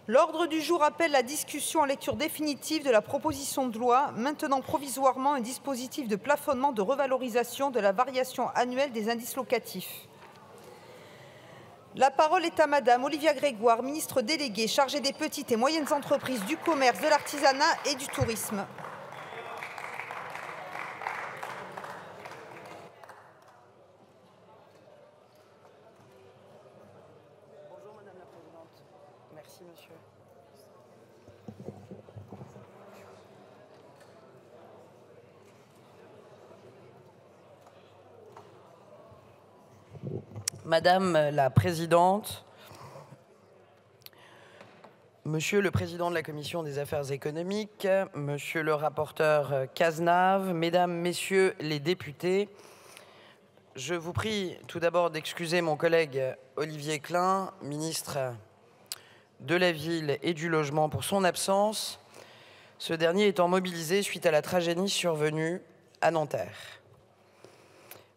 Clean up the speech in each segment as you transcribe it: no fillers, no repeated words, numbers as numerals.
L'ordre du jour appelle la discussion en lecture définitive de la proposition de loi maintenant provisoirement un dispositif de plafonnement de revalorisation de la variation annuelle des indices locatifs. La parole est à Madame Olivia Grégoire, ministre déléguée chargée des petites et moyennes entreprises, du commerce, de l'artisanat et du tourisme. Bonjour Madame la Présidente. Merci Monsieur. Madame la Présidente, Monsieur le Président de la Commission des Affaires économiques, Monsieur le rapporteur Cazenave, Mesdames, Messieurs les députés, je vous prie tout d'abord d'excuser mon collègue Olivier Klein, ministre de la Ville et du Logement, pour son absence, ce dernier étant mobilisé suite à la tragédie survenue à Nanterre.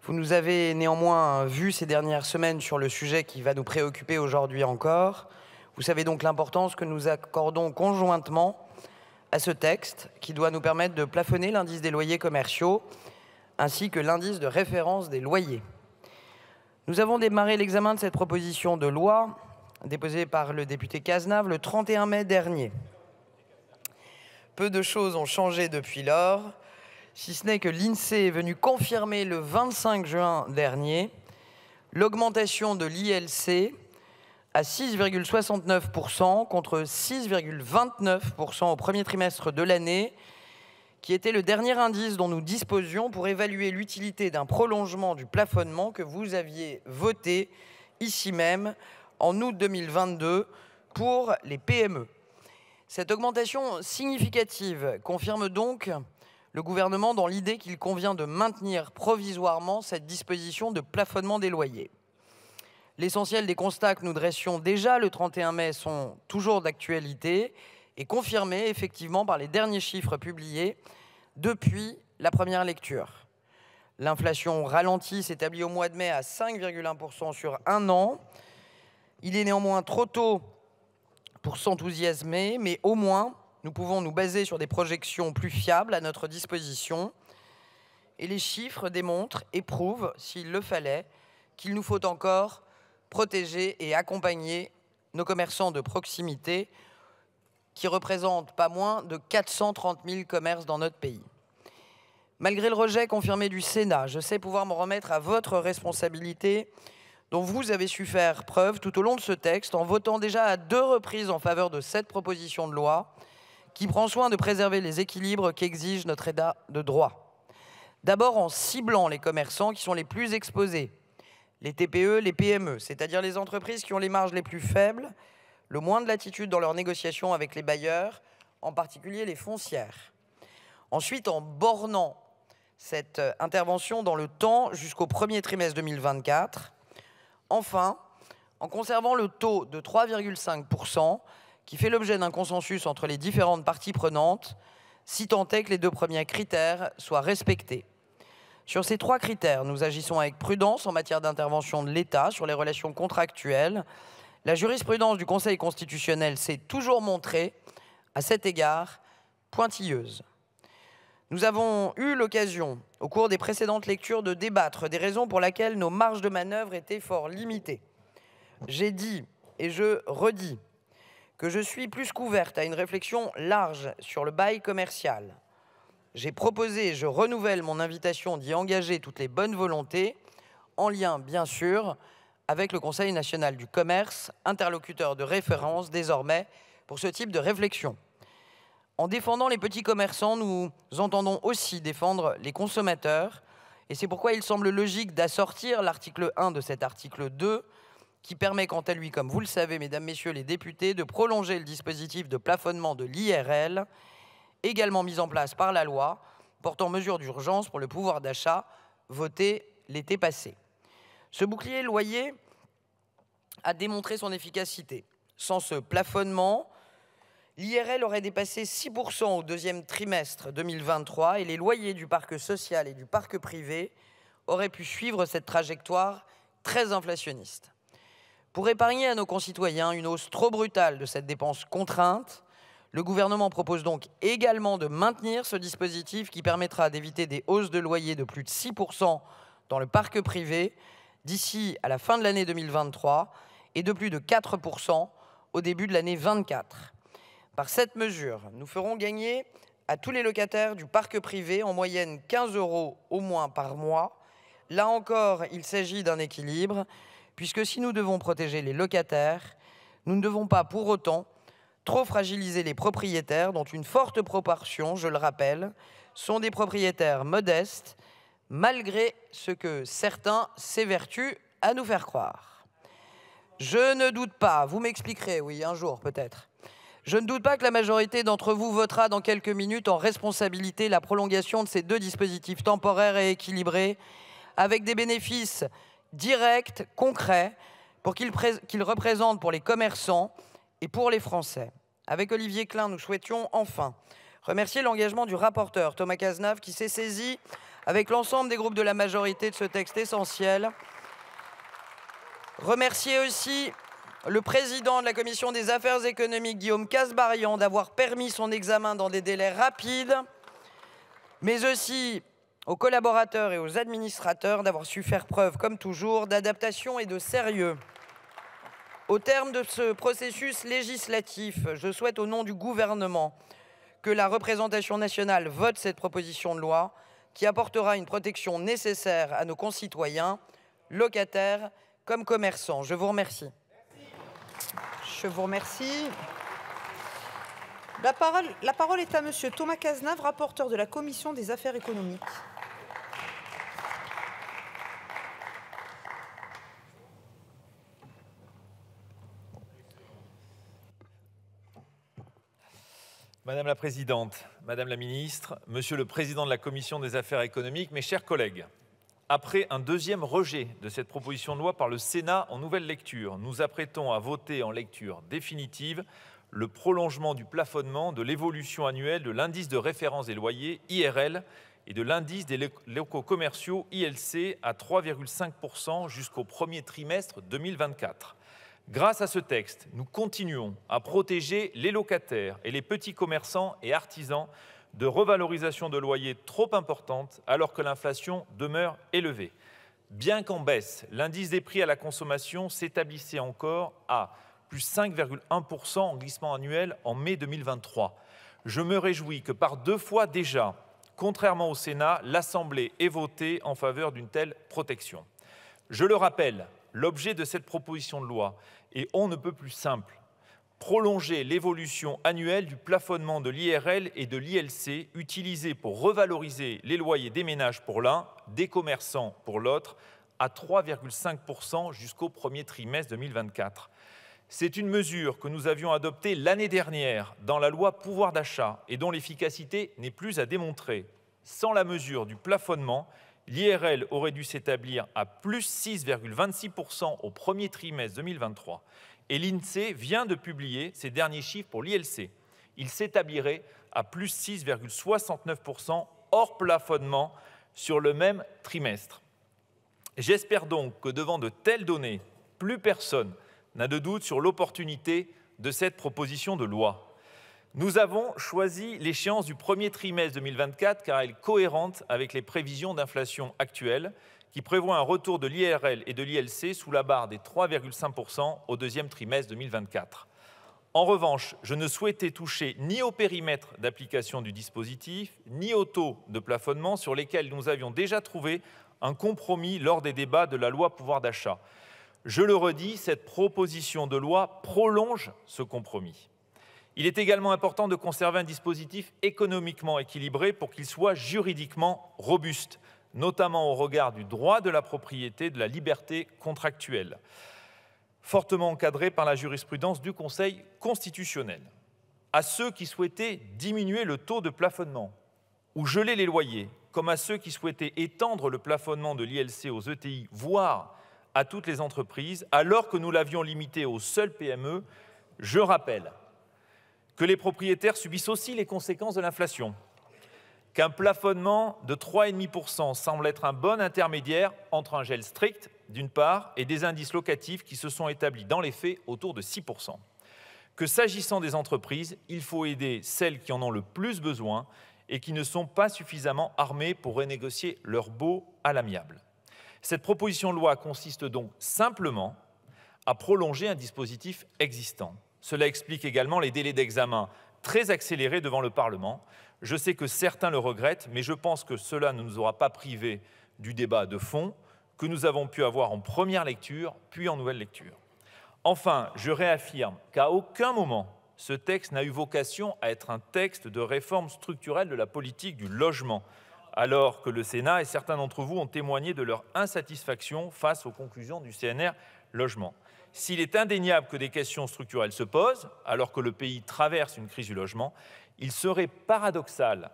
Vous nous avez néanmoins vus ces dernières semaines sur le sujet qui va nous préoccuper aujourd'hui encore. Vous savez donc l'importance que nous accordons conjointement à ce texte qui doit nous permettre de plafonner l'indice des loyers commerciaux ainsi que l'indice de référence des loyers. Nous avons démarré l'examen de cette proposition de loi déposée par le député Cazenave le 31 mai dernier. Peu de choses ont changé depuis lors, si ce n'est que l'INSEE est venu confirmer le 25 juin dernier l'augmentation de l'ILC à 6,69% contre 6,29% au premier trimestre de l'année, qui était le dernier indice dont nous disposions pour évaluer l'utilité d'un prolongement du plafonnement que vous aviez voté ici même en août 2022 pour les PME. Cette augmentation significative confirme donc le gouvernement dans l'idée qu'il convient de maintenir provisoirement cette disposition de plafonnement des loyers. L'essentiel des constats que nous dressions déjà le 31 mai sont toujours d'actualité et confirmés effectivement par les derniers chiffres publiés depuis la première lecture. L'inflation ralentie s'établit au mois de mai à 5,1% sur un an. Il est néanmoins trop tôt pour s'enthousiasmer, mais au moins nous pouvons nous baser sur des projections plus fiables à notre disposition. Et les chiffres démontrent et prouvent, s'il le fallait, qu'il nous faut encore protéger et accompagner nos commerçants de proximité, qui représentent pas moins de 430 000 commerces dans notre pays. Malgré le rejet confirmé du Sénat, je sais pouvoir me remettre à votre responsabilité dont vous avez su faire preuve tout au long de ce texte en votant déjà à 2 reprises en faveur de cette proposition de loi qui prend soin de préserver les équilibres qu'exige notre état de droit. D'abord en ciblant les commerçants qui sont les plus exposés, les TPE, les PME, c'est-à-dire les entreprises qui ont les marges les plus faibles, le moins de latitude dans leurs négociations avec les bailleurs, en particulier les foncières. Ensuite, en bornant cette intervention dans le temps jusqu'au premier trimestre 2024. Enfin, en conservant le taux de 3,5%, qui fait l'objet d'un consensus entre les différentes parties prenantes, si tant est que les 2 premiers critères soient respectés. Sur ces 3 critères, nous agissons avec prudence en matière d'intervention de l'État sur les relations contractuelles. La jurisprudence du Conseil constitutionnel s'est toujours montrée, à cet égard, pointilleuse. Nous avons eu l'occasion, au cours des précédentes lectures, de débattre des raisons pour lesquelles nos marges de manœuvre étaient fort limitées. J'ai dit, et je redis, que je suis plus qu'ouverte à une réflexion large sur le bail commercial. J'ai proposé, et je renouvelle mon invitation d'y engager toutes les bonnes volontés, en lien, bien sûr, avec le Conseil national du commerce, interlocuteur de référence désormais pour ce type de réflexion. En défendant les petits commerçants, nous entendons aussi défendre les consommateurs, et c'est pourquoi il semble logique d'assortir l'article 1 de cet article 2, qui permet quant à lui, comme vous le savez, mesdames, messieurs les députés, de prolonger le dispositif de plafonnement de l'IRL, également mis en place par la loi, portant mesures d'urgence pour le pouvoir d'achat, voté l'été passé. Ce bouclier loyer a démontré son efficacité. Sans ce plafonnement, l'IRL aurait dépassé 6% au 2e trimestre 2023 et les loyers du parc social et du parc privé auraient pu suivre cette trajectoire très inflationniste. Pour épargner à nos concitoyens une hausse trop brutale de cette dépense contrainte, le gouvernement propose donc également de maintenir ce dispositif qui permettra d'éviter des hausses de loyers de plus de 6% dans le parc privé d'ici à la fin de l'année 2023 et de plus de 4% au début de l'année 2024. Par cette mesure, nous ferons gagner à tous les locataires du parc privé en moyenne 15 € au moins par mois. Là encore, il s'agit d'un équilibre, puisque si nous devons protéger les locataires, nous ne devons pas pour autant trop fragiliser les propriétaires, dont une forte proportion, je le rappelle, sont des propriétaires modestes, malgré ce que certains s'évertuent à nous faire croire. Je ne doute pas, vous m'expliquerez, oui, un jour peut-être. Je ne doute pas que la majorité d'entre vous votera dans quelques minutes en responsabilité la prolongation de ces deux dispositifs temporaires et équilibrés, avec des bénéfices directs, concrets, pour qu'ils représentent pour les commerçants et pour les Français. Avec Olivier Klein, nous souhaitions enfin remercier l'engagement du rapporteur Thomas Cazenave qui s'est saisi avec l'ensemble des groupes de la majorité de ce texte essentiel. Remercier aussi le président de la Commission des Affaires économiques, Guillaume Kasbarian, d'avoir permis son examen dans des délais rapides, mais aussi aux collaborateurs et aux administrateurs d'avoir su faire preuve, comme toujours, d'adaptation et de sérieux. Au terme de ce processus législatif, je souhaite au nom du gouvernement que la représentation nationale vote cette proposition de loi qui apportera une protection nécessaire à nos concitoyens, locataires comme commerçants. Je vous remercie. Je vous remercie. La parole est à Monsieur Thomas Cazenave, rapporteur de la Commission des Affaires économiques. Madame la Présidente, Madame la Ministre, Monsieur le Président de la Commission des Affaires économiques, mes chers collègues, après un deuxième rejet de cette proposition de loi par le Sénat en nouvelle lecture, nous apprêtons à voter en lecture définitive le prolongement du plafonnement de l'évolution annuelle de l'indice de référence des loyers, IRL, et de l'indice des locaux commerciaux, ILC, à 3,5% jusqu'au premier trimestre 2024. Grâce à ce texte, nous continuons à protéger les locataires et les petits commerçants et artisans de revalorisation de loyers trop importantes alors que l'inflation demeure élevée. Bien qu'en baisse, l'indice des prix à la consommation s'établissait encore à plus 5,1% en glissement annuel en mai 2023. Je me réjouis que par 2 fois déjà, contrairement au Sénat, l'Assemblée ait voté en faveur d'une telle protection. Je le rappelle, l'objet de cette proposition de loi est on ne peut plus simple. Prolonger l'évolution annuelle du plafonnement de l'IRL et de l'ILC utilisé pour revaloriser les loyers des ménages pour l'un, des commerçants pour l'autre, à 3,5% jusqu'au premier trimestre 2024. C'est une mesure que nous avions adoptée l'année dernière dans la loi pouvoir d'achat et dont l'efficacité n'est plus à démontrer. Sans la mesure du plafonnement, l'IRL aurait dû s'établir à plus 6,26% au premier trimestre 2023. Et l'INSEE vient de publier ses derniers chiffres pour l'ILC. Il s'établirait à plus 6,69% hors plafonnement sur le même trimestre. J'espère donc que devant de telles données, plus personne n'a de doute sur l'opportunité de cette proposition de loi. Nous avons choisi l'échéance du premier trimestre 2024 car elle est cohérente avec les prévisions d'inflation actuelles qui prévoient un retour de l'IRL et de l'ILC sous la barre des 3,5% au deuxième trimestre 2024. En revanche, je ne souhaitais toucher ni au périmètre d'application du dispositif, ni au taux de plafonnement sur lesquels nous avions déjà trouvé un compromis lors des débats de la loi pouvoir d'achat. Je le redis, cette proposition de loi prolonge ce compromis. Il est également important de conserver un dispositif économiquement équilibré pour qu'il soit juridiquement robuste, notamment au regard du droit de la propriété, de la liberté contractuelle, fortement encadré par la jurisprudence du Conseil constitutionnel. À ceux qui souhaitaient diminuer le taux de plafonnement ou geler les loyers, comme à ceux qui souhaitaient étendre le plafonnement de l'ILC aux ETI, voire à toutes les entreprises, alors que nous l'avions limité aux seules PME, je rappelle que les propriétaires subissent aussi les conséquences de l'inflation, qu'un plafonnement de 3,5% semble être un bon intermédiaire entre un gel strict d'une part, et des indices locatifs qui se sont établis dans les faits autour de 6%. Que s'agissant des entreprises, il faut aider celles qui en ont le plus besoin et qui ne sont pas suffisamment armées pour renégocier leur baux à l'amiable. Cette proposition de loi consiste donc simplement à prolonger un dispositif existant. Cela explique également les délais d'examen très accélérés devant le Parlement. Je sais que certains le regrettent, mais je pense que cela ne nous aura pas privés du débat de fond que nous avons pu avoir en première lecture, puis en nouvelle lecture. Enfin, je réaffirme qu'à aucun moment, ce texte n'a eu vocation à être un texte de réforme structurelle de la politique du logement, alors que le Sénat et certains d'entre vous ont témoigné de leur insatisfaction face aux conclusions du CNR Logement. S'il est indéniable que des questions structurelles se posent, alors que le pays traverse une crise du logement, il serait paradoxal,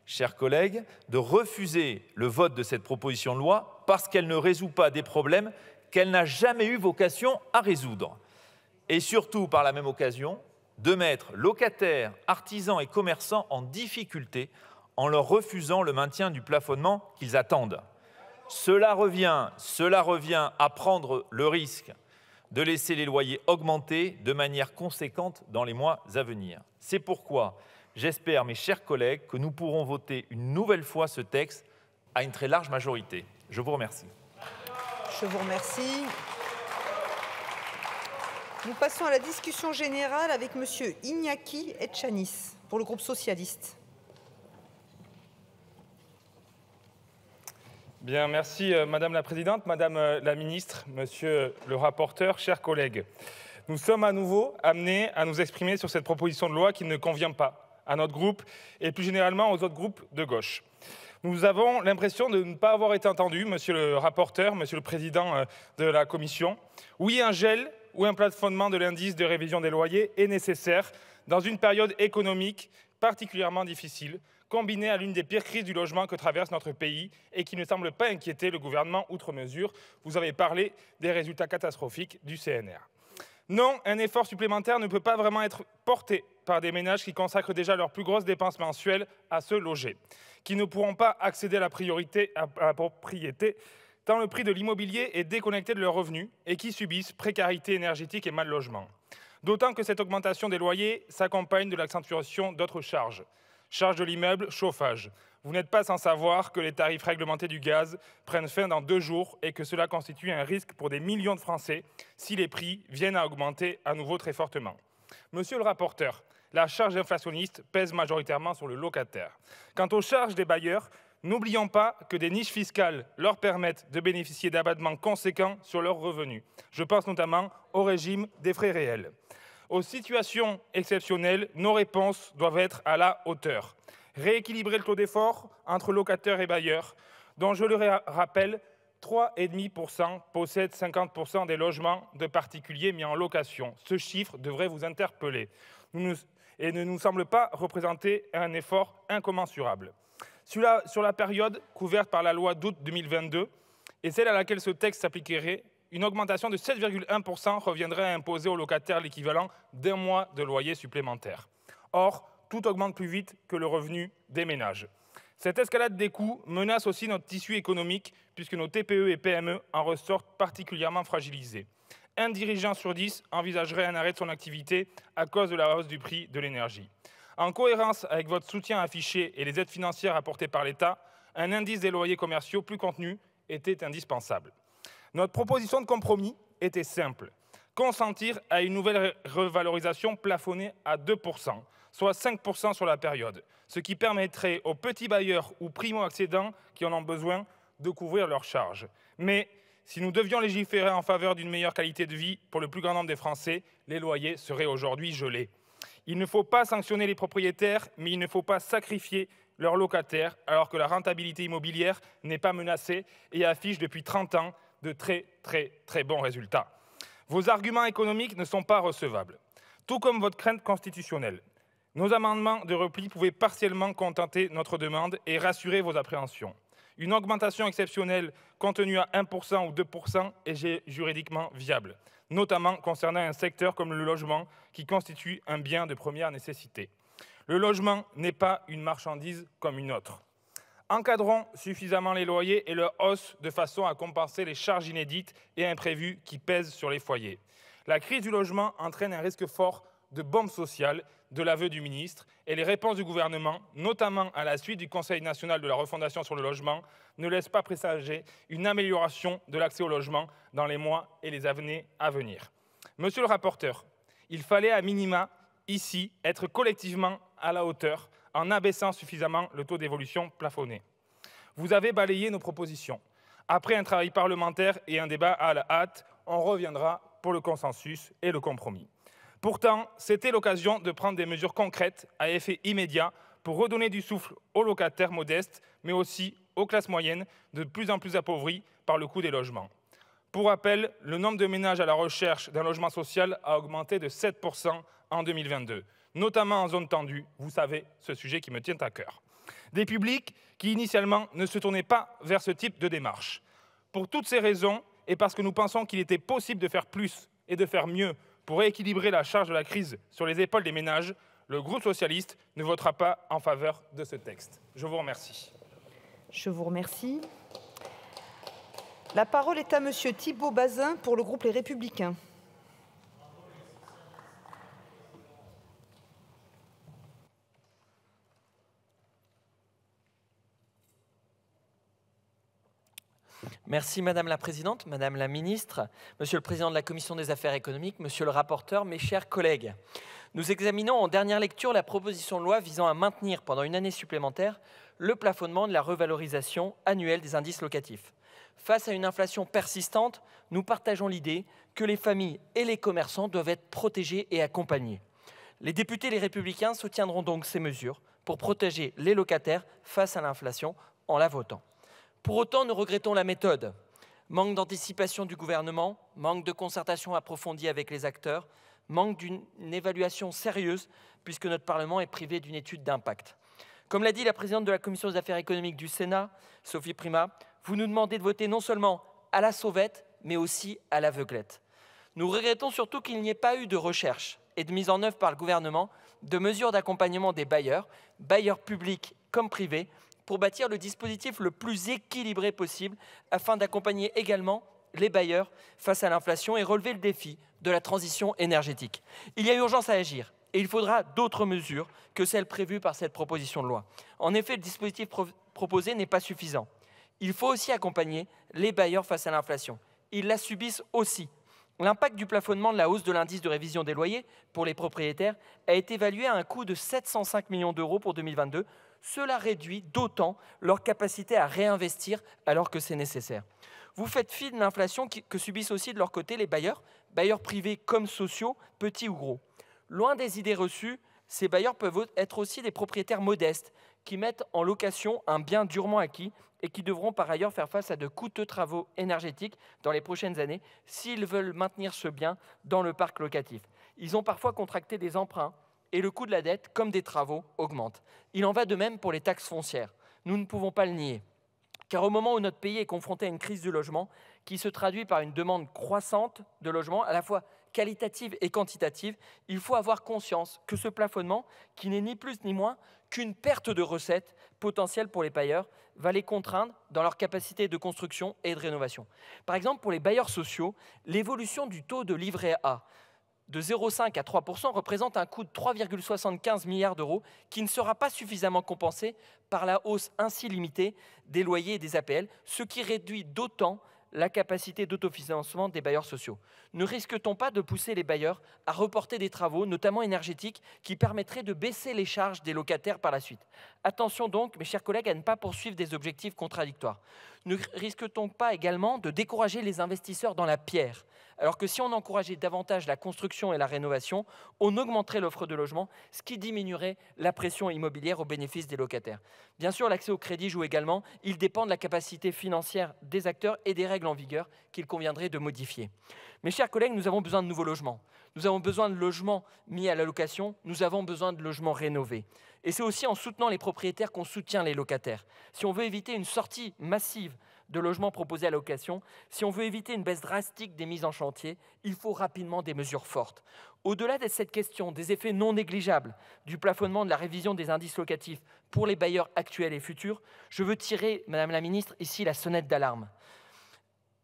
chers collègues, de refuser le vote de cette proposition de loi parce qu'elle ne résout pas des problèmes qu'elle n'a jamais eu vocation à résoudre. Et surtout, par la même occasion, de mettre locataires, artisans et commerçants en difficulté en leur refusant le maintien du plafonnement qu'ils attendent. Cela revient à prendre le risque de laisser les loyers augmenter de manière conséquente dans les mois à venir. C'est pourquoi j'espère, mes chers collègues, que nous pourrons voter une nouvelle fois ce texte à une très large majorité. Je vous remercie. Je vous remercie. Nous passons à la discussion générale avec Monsieur Iñaki Etchanis pour le groupe socialiste. Bien, merci Madame la Présidente, Madame la Ministre, Monsieur le rapporteur, chers collègues. Nous sommes à nouveau amenés à nous exprimer sur cette proposition de loi qui ne convient pas à notre groupe et plus généralement aux autres groupes de gauche. Nous avons l'impression de ne pas avoir été entendus, Monsieur le rapporteur, Monsieur le Président de la Commission. Oui, un gel ou un plafonnement de l'indice de révision des loyers est nécessaire dans une période économique particulièrement difficile, combinée à l'une des pires crises du logement que traverse notre pays et qui ne semble pas inquiéter le gouvernement outre mesure. Vous avez parlé des résultats catastrophiques du CNR. Non, un effort supplémentaire ne peut pas vraiment être porté par des ménages qui consacrent déjà leurs plus grosses dépenses mensuelles à se loger, qui ne pourront pas accéder à la propriété tant le prix de l'immobilier est déconnecté de leurs revenus et qui subissent précarité énergétique et mal logement. D'autant que cette augmentation des loyers s'accompagne de l'accentuation d'autres charges. Charges de l'immeuble, chauffage. Vous n'êtes pas sans savoir que les tarifs réglementés du gaz prennent fin dans 2 jours et que cela constitue un risque pour des millions de Français si les prix viennent à augmenter à nouveau très fortement. Monsieur le rapporteur, la charge inflationniste pèse majoritairement sur le locataire. Quant aux charges des bailleurs, n'oublions pas que des niches fiscales leur permettent de bénéficier d'abattements conséquents sur leurs revenus. Je pense notamment au régime des frais réels. Aux situations exceptionnelles, nos réponses doivent être à la hauteur. Rééquilibrer le taux d'effort entre locataires et bailleurs, dont je le rappelle, 3,5% possèdent 50% des logements de particuliers mis en location. Ce chiffre devrait vous interpeller et ne nous semble pas représenter un effort incommensurable. Sur la période couverte par la loi d'août 2022 et celle à laquelle ce texte s'appliquerait, une augmentation de 7,1% reviendrait à imposer aux locataires l'équivalent d'1 mois de loyer supplémentaire. Or, tout augmente plus vite que le revenu des ménages. Cette escalade des coûts menace aussi notre tissu économique puisque nos TPE et PME en ressortent particulièrement fragilisés. Un dirigeant sur 10 envisagerait un arrêt de son activité à cause de la hausse du prix de l'énergie. En cohérence avec votre soutien affiché et les aides financières apportées par l'État, un indice des loyers commerciaux plus contenu était indispensable. Notre proposition de compromis était simple. Consentir à une nouvelle revalorisation plafonnée à 2%, soit 5% sur la période, ce qui permettrait aux petits bailleurs ou primo-accédants qui en ont besoin de couvrir leurs charges. Mais si nous devions légiférer en faveur d'une meilleure qualité de vie pour le plus grand nombre des Français, les loyers seraient aujourd'hui gelés. Il ne faut pas sanctionner les propriétaires, mais il ne faut pas sacrifier leurs locataires, alors que la rentabilité immobilière n'est pas menacée et affiche depuis 30 ans de très bons résultats. Vos arguments économiques ne sont pas recevables, tout comme votre crainte constitutionnelle. Nos amendements de repli pouvaient partiellement contenter notre demande et rassurer vos appréhensions. Une augmentation exceptionnelle contenue à 1% ou 2% est juridiquement viable, notamment concernant un secteur comme le logement qui constitue un bien de première nécessité. Le logement n'est pas une marchandise comme une autre. Encadrons suffisamment les loyers et leur hausse de façon à compenser les charges inédites et imprévues qui pèsent sur les foyers. La crise du logement entraîne un risque fort de bombe sociale, de l'aveu du ministre, et les réponses du gouvernement, notamment à la suite du Conseil national de la refondation sur le logement, ne laissent pas présager une amélioration de l'accès au logement dans les mois et les années à venir. Monsieur le rapporteur, il fallait à minima, ici, être collectivement à la hauteur en abaissant suffisamment le taux d'évolution plafonné. Vous avez balayé nos propositions. Après un travail parlementaire et un débat à la hâte, on reviendra pour le consensus et le compromis. Pourtant, c'était l'occasion de prendre des mesures concrètes à effet immédiat pour redonner du souffle aux locataires modestes, mais aussi aux classes moyennes de plus en plus appauvries par le coût des logements. Pour rappel, le nombre de ménages à la recherche d'un logement social a augmenté de 7% en 2022, notamment en zone tendue, vous savez, ce sujet qui me tient à cœur. Des publics qui initialement ne se tournaient pas vers ce type de démarche. Pour toutes ces raisons, et parce que nous pensons qu'il était possible de faire plus et de faire mieux pour rééquilibrer la charge de la crise sur les épaules des ménages, le groupe socialiste ne votera pas en faveur de ce texte. Je vous remercie. Je vous remercie. La parole est à Monsieur Thibault Bazin pour le groupe Les Républicains. Merci Madame la Présidente, Madame la Ministre, Monsieur le Président de la Commission des Affaires économiques, Monsieur le rapporteur, mes chers collègues. Nous examinons en dernière lecture la proposition de loi visant à maintenir pendant une année supplémentaire le plafonnement de la revalorisation annuelle des indices locatifs. Face à une inflation persistante, nous partageons l'idée que les familles et les commerçants doivent être protégés et accompagnés. Les députés Les Républicains soutiendront donc ces mesures pour protéger les locataires face à l'inflation en la votant. Pour autant, nous regrettons la méthode. Manque d'anticipation du gouvernement, manque de concertation approfondie avec les acteurs, manque d'une évaluation sérieuse puisque notre Parlement est privé d'une étude d'impact. Comme l'a dit la présidente de la Commission des affaires économiques du Sénat, Sophie Primas, vous nous demandez de voter non seulement à la sauvette, mais aussi à l'aveuglette. Nous regrettons surtout qu'il n'y ait pas eu de recherche et de mise en œuvre par le gouvernement de mesures d'accompagnement des bailleurs publics comme privés, pour bâtir le dispositif le plus équilibré possible afin d'accompagner également les bailleurs face à l'inflation et relever le défi de la transition énergétique. Il y a urgence à agir et il faudra d'autres mesures que celles prévues par cette proposition de loi. En effet, le dispositif proposé n'est pas suffisant. Il faut aussi accompagner les bailleurs face à l'inflation. Ils la subissent aussi. L'impact du plafonnement de la hausse de l'indice de révision des loyers pour les propriétaires a été évalué à un coût de 705 millions d'euros pour 2022. Cela réduit d'autant leur capacité à réinvestir alors que c'est nécessaire. Vous faites fi de l'inflation que subissent aussi de leur côté les bailleurs privés comme sociaux, petits ou gros. Loin des idées reçues, ces bailleurs peuvent être aussi des propriétaires modestes qui mettent en location un bien durement acquis et qui devront par ailleurs faire face à de coûteux travaux énergétiques dans les prochaines années s'ils veulent maintenir ce bien dans le parc locatif. Ils ont parfois contracté des emprunts et le coût de la dette, comme des travaux, augmente. Il en va de même pour les taxes foncières. Nous ne pouvons pas le nier. Car au moment où notre pays est confronté à une crise du logement qui se traduit par une demande croissante de logements, à la fois qualitative et quantitative, il faut avoir conscience que ce plafonnement, qui n'est ni plus ni moins qu'une perte de recettes potentielles pour les bailleurs, va les contraindre dans leur capacité de construction et de rénovation. Par exemple, pour les bailleurs sociaux, l'évolution du taux de livret A de 0,5 à 3% représente un coût de 3,75 milliards d'euros qui ne sera pas suffisamment compensé par la hausse ainsi limitée des loyers et des APL, ce qui réduit d'autant la capacité d'autofinancement des bailleurs sociaux. Ne risque-t-on pas de pousser les bailleurs à reporter des travaux, notamment énergétiques, qui permettraient de baisser les charges des locataires par la suite? Attention donc, mes chers collègues, à ne pas poursuivre des objectifs contradictoires. Ne risque-t-on pas également de décourager les investisseurs dans la pierre, alors que si on encourageait davantage la construction et la rénovation, on augmenterait l'offre de logement, ce qui diminuerait la pression immobilière au bénéfice des locataires. Bien sûr, l'accès au crédit joue également. Il dépend de la capacité financière des acteurs et des règles en vigueur qu'il conviendrait de modifier. Mes chers collègues, nous avons besoin de nouveaux logements. Nous avons besoin de logements mis à la location. Nous avons besoin de logements rénovés. Et c'est aussi en soutenant les propriétaires qu'on soutient les locataires. Si on veut éviter une sortie massive de logements proposés à location, si on veut éviter une baisse drastique des mises en chantier, il faut rapidement des mesures fortes. Au-delà de cette question des effets non négligeables du plafonnement de la révision des indices locatifs pour les bailleurs actuels et futurs, je veux tirer, Madame la Ministre, ici la sonnette d'alarme.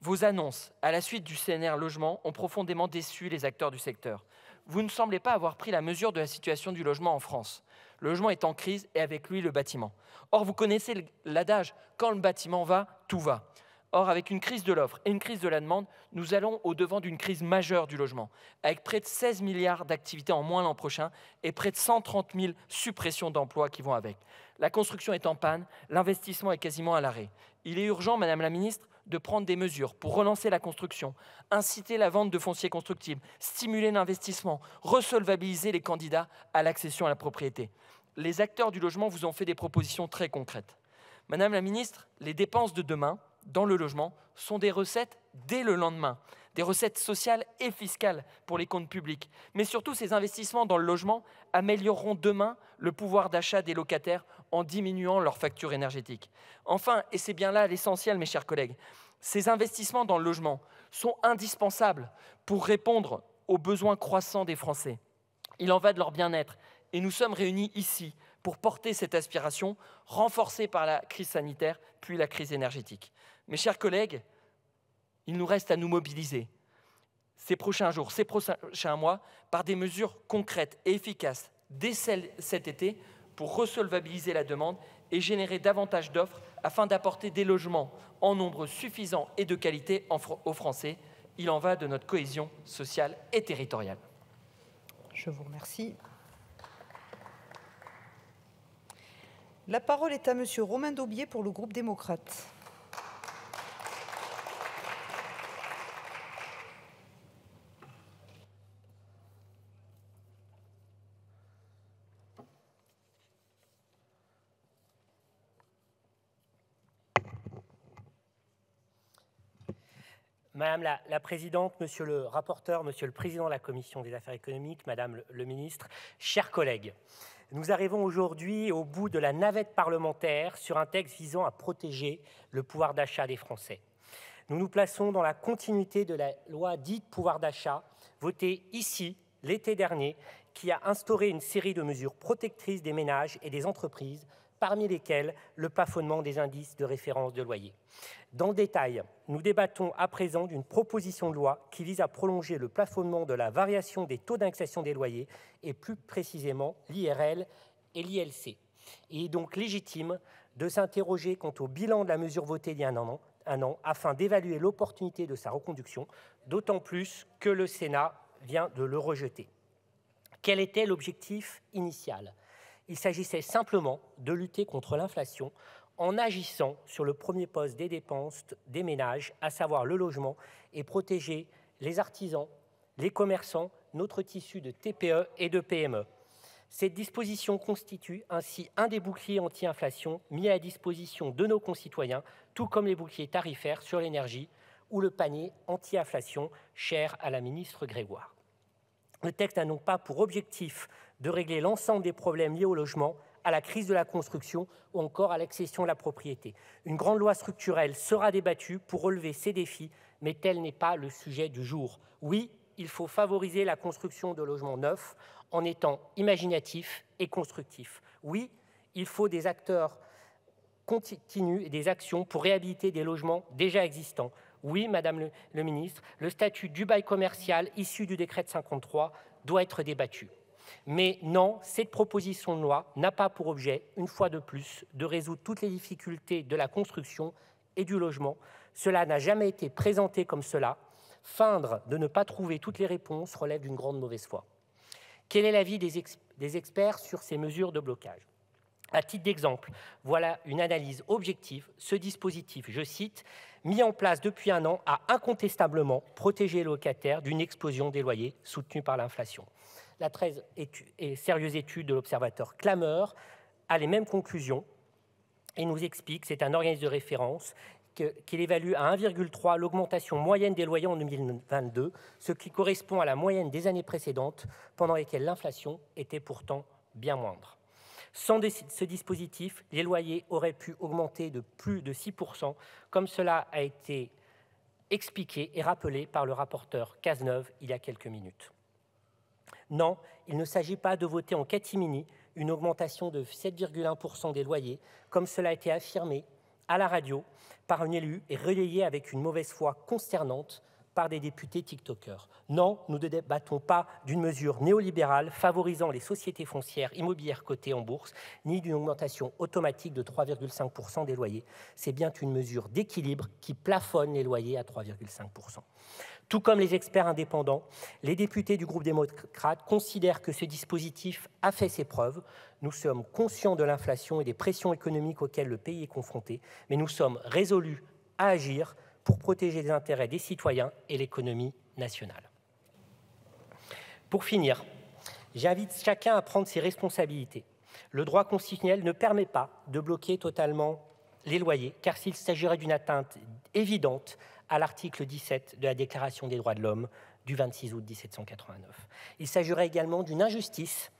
Vos annonces, à la suite du CNR Logement, ont profondément déçu les acteurs du secteur. Vous ne semblez pas avoir pris la mesure de la situation du logement en France. Le logement est en crise et avec lui le bâtiment. Or, vous connaissez l'adage « quand le bâtiment va, tout va ». Or, avec une crise de l'offre et une crise de la demande, nous allons au-devant d'une crise majeure du logement, avec près de 16 milliards d'activités en moins l'an prochain et près de 130 000 suppressions d'emplois qui vont avec. La construction est en panne, l'investissement est quasiment à l'arrêt. Il est urgent, Madame la Ministre, de prendre des mesures pour relancer la construction, inciter la vente de foncier constructible, stimuler l'investissement, resolvabiliser les candidats à l'accession à la propriété. Les acteurs du logement vous ont fait des propositions très concrètes. Madame la Ministre, les dépenses de demain, dans le logement, sont des recettes dès le lendemain, des recettes sociales et fiscales pour les comptes publics. Mais surtout, ces investissements dans le logement amélioreront demain le pouvoir d'achat des locataires en diminuant leur facture énergétique. Enfin, et c'est bien là l'essentiel, mes chers collègues, ces investissements dans le logement sont indispensables pour répondre aux besoins croissants des Français. Il en va de leur bien-être et nous sommes réunis ici pour porter cette aspiration, renforcée par la crise sanitaire puis la crise énergétique. Mes chers collègues, il nous reste à nous mobiliser ces prochains jours, ces prochains mois, par des mesures concrètes et efficaces dès cet été pour resolvabiliser la demande et générer davantage d'offres afin d'apporter des logements en nombre suffisant et de qualité aux Français. Il en va de notre cohésion sociale et territoriale. Je vous remercie. La parole est à Monsieur Romain Daubier pour le groupe démocrate. Madame la Présidente, Monsieur le rapporteur, Monsieur le Président de la Commission des Affaires économiques, Madame le Ministre, chers collègues, nous arrivons aujourd'hui au bout de la navette parlementaire sur un texte visant à protéger le pouvoir d'achat des Français. Nous nous plaçons dans la continuité de la loi dite pouvoir d'achat, votée ici l'été dernier, qui a instauré une série de mesures protectrices des ménages et des entreprises, parmi lesquelles le plafonnement des indices de référence de loyer. Dans le détail, nous débattons à présent d'une proposition de loi qui vise à prolonger le plafonnement de la variation des taux d'indexation des loyers et plus précisément l'IRL et l'ILC. Il est donc légitime de s'interroger quant au bilan de la mesure votée il y a un an afin d'évaluer l'opportunité de sa reconduction, d'autant plus que le Sénat vient de le rejeter. Quel était l'objectif initial ? Il s'agissait simplement de lutter contre l'inflation en agissant sur le premier poste des dépenses des ménages, à savoir le logement, et protéger les artisans, les commerçants, notre tissu de TPE et de PME. Cette disposition constitue ainsi un des boucliers anti-inflation mis à la disposition de nos concitoyens, tout comme les boucliers tarifaires sur l'énergie ou le panier anti-inflation cher à la ministre Grégoire. Le texte n'a donc pas pour objectif de régler l'ensemble des problèmes liés au logement, à la crise de la construction ou encore à l'accession à la propriété. Une grande loi structurelle sera débattue pour relever ces défis, mais tel n'est pas le sujet du jour. Oui, il faut favoriser la construction de logements neufs en étant imaginatif et constructif. Oui, il faut des acteurs continus et des actions pour réhabiliter des logements déjà existants. Oui, Madame le ministre, le statut du bail commercial issu du décret de 53 doit être débattu. Mais non, cette proposition de loi n'a pas pour objet, une fois de plus, de résoudre toutes les difficultés de la construction et du logement. Cela n'a jamais été présenté comme cela. Feindre de ne pas trouver toutes les réponses relève d'une grande mauvaise foi. Quel est l'avis des experts sur ces mesures de blocage ? À titre d'exemple, voilà une analyse objective. Ce dispositif, je cite, « mis en place depuis un an a incontestablement protégé les locataires d'une explosion des loyers soutenue par l'inflation ». La très sérieuse étude de l'observateur Clameur a les mêmes conclusions et nous explique, c'est un organisme de référence, qu'il évalue à 1,3 l'augmentation moyenne des loyers en 2022, ce qui correspond à la moyenne des années précédentes, pendant lesquelles l'inflation était pourtant bien moindre. Sans ce dispositif, les loyers auraient pu augmenter de plus de 6%, comme cela a été expliqué et rappelé par le rapporteur Cazeneuve il y a quelques minutes. Non, il ne s'agit pas de voter en catimini une augmentation de 7,1% des loyers, comme cela a été affirmé à la radio par un élu et relayé avec une mauvaise foi consternante par des députés tiktokers. Non, nous ne débattons pas d'une mesure néolibérale favorisant les sociétés foncières immobilières cotées en bourse, ni d'une augmentation automatique de 3,5% des loyers. C'est bien une mesure d'équilibre qui plafonne les loyers à 3,5%. Tout comme les experts indépendants, les députés du groupe démocrate considèrent que ce dispositif a fait ses preuves. Nous sommes conscients de l'inflation et des pressions économiques auxquelles le pays est confronté, mais nous sommes résolus à agir pour protéger les intérêts des citoyens et l'économie nationale. Pour finir, j'invite chacun à prendre ses responsabilités. Le droit constitutionnel ne permet pas de bloquer totalement les loyers, car s'il s'agirait d'une atteinte évidente à l'article 17 de la Déclaration des droits de l'homme du 26 août 1789. Il s'agirait également d'une injustice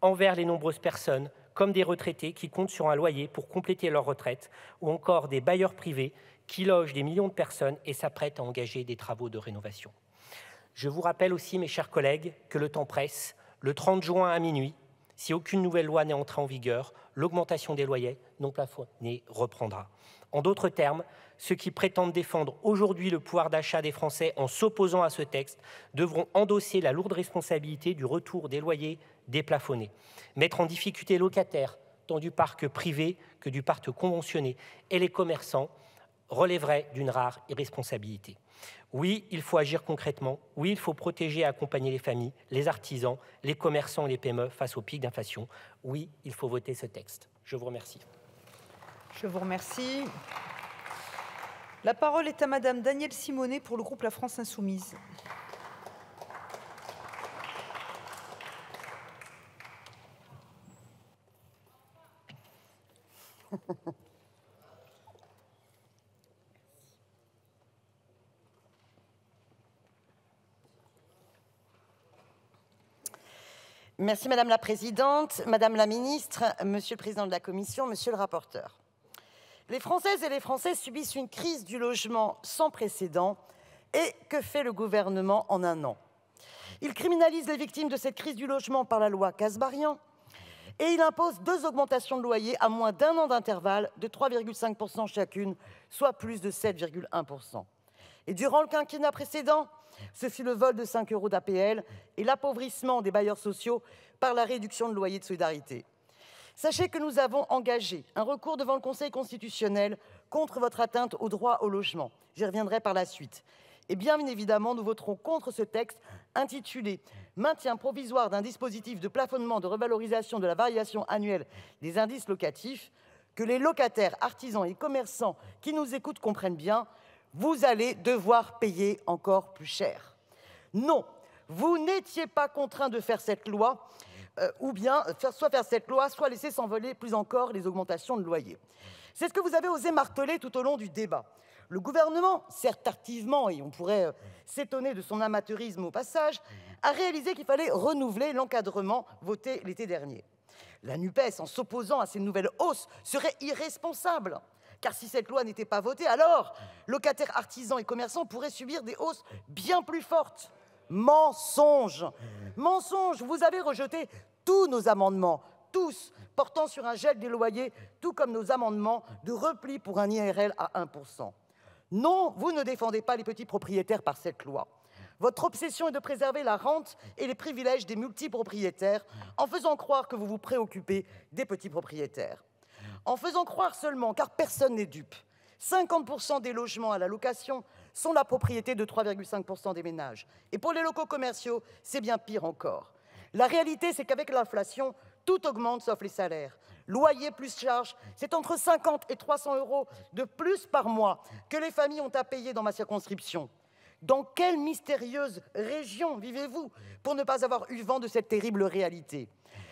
envers les nombreuses personnes, comme des retraités qui comptent sur un loyer pour compléter leur retraite, ou encore des bailleurs privés qui logent des millions de personnes et s'apprêtent à engager des travaux de rénovation. Je vous rappelle aussi, mes chers collègues, que le temps presse. Le 30 juin à minuit, si aucune nouvelle loi n'est entrée en vigueur, l'augmentation des loyers non plafonnés reprendra. En d'autres termes, ceux qui prétendent défendre aujourd'hui le pouvoir d'achat des Français en s'opposant à ce texte devront endosser la lourde responsabilité du retour des loyers déplafonnés, mettre en difficulté les locataires, tant du parc privé que du parc conventionné, et les commerçants relèveraient d'une rare irresponsabilité. Oui, il faut agir concrètement. Oui, il faut protéger et accompagner les familles, les artisans, les commerçants et les PME face au pic d'inflation. Oui, il faut voter ce texte. Je vous remercie. Je vous remercie. La parole est à Madame Danielle Simonet pour le groupe La France Insoumise. Merci Madame la Présidente, Madame la Ministre, Monsieur le Président de la Commission, Monsieur le rapporteur. Les Françaises et les Français subissent une crise du logement sans précédent. Et que fait le gouvernement en un an? Il criminalise les victimes de cette crise du logement par la loi Kasbarian et il impose 2 augmentations de loyer à moins d'1 an d'intervalle de 3,5% chacune, soit plus de 7,1%. Et durant le quinquennat précédent, ce fut le vol de 5 € d'APL et l'appauvrissement des bailleurs sociaux par la réduction de loyer de solidarité. Sachez que nous avons engagé un recours devant le Conseil constitutionnel contre votre atteinte au droit au logement. J'y reviendrai par la suite. Et bien évidemment, nous voterons contre ce texte intitulé « Maintien provisoire d'un dispositif de plafonnement de revalorisation de la variation annuelle des indices locatifs » que les locataires, artisans et commerçants qui nous écoutent comprennent bien. Vous allez devoir payer encore plus cher. Non, vous n'étiez pas contraint de faire cette loi, ou bien soit faire cette loi, soit laisser s'envoler plus encore les augmentations de loyer. C'est ce que vous avez osé marteler tout au long du débat. Le gouvernement, certes tardivement, et on pourrait s'étonner de son amateurisme au passage, a réalisé qu'il fallait renouveler l'encadrement voté l'été dernier. La NUPES, en s'opposant à ces nouvelles hausses, serait irresponsable. Car si cette loi n'était pas votée, alors locataires, artisans et commerçants pourraient subir des hausses bien plus fortes. Mensonge! Mensonge! Vous avez rejeté tous nos amendements, tous, portant sur un gel des loyers, tout comme nos amendements de repli pour un IRL à 1%. Non, vous ne défendez pas les petits propriétaires par cette loi. Votre obsession est de préserver la rente et les privilèges des multipropriétaires en faisant croire que vous vous préoccupez des petits propriétaires. En faisant croire seulement, car personne n'est dupe, 50% des logements à la location sont la propriété de 3,5% des ménages. Et pour les locaux commerciaux, c'est bien pire encore. La réalité, c'est qu'avec l'inflation, tout augmente sauf les salaires. Loyer plus charges, c'est entre 50 et 300 € de plus par mois que les familles ont à payer dans ma circonscription. Dans quelle mystérieuse région vivez-vous pour ne pas avoir eu vent de cette terrible réalité?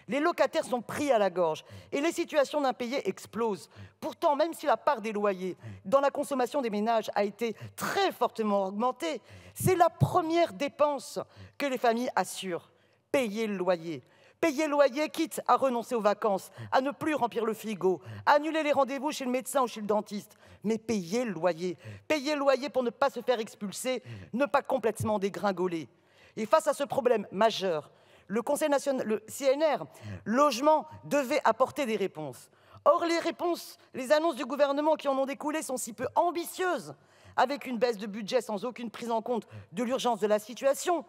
Les locataires sont pris à la gorge et les situations d'impayés explosent. Pourtant, même si la part des loyers dans la consommation des ménages a été très fortement augmentée, c'est la première dépense que les familles assurent, payer le loyer. Payer le loyer, quitte à renoncer aux vacances, à ne plus remplir le frigo, à annuler les rendez-vous chez le médecin ou chez le dentiste. Mais payer le loyer. Payer le loyer pour ne pas se faire expulser, ne pas complètement dégringoler. Et face à ce problème majeur, le Conseil national, le CNR, logement, devait apporter des réponses. Or, les réponses, les annonces du gouvernement qui en ont découlé sont si peu ambitieuses, avec une baisse de budget sans aucune prise en compte de l'urgence de la situation,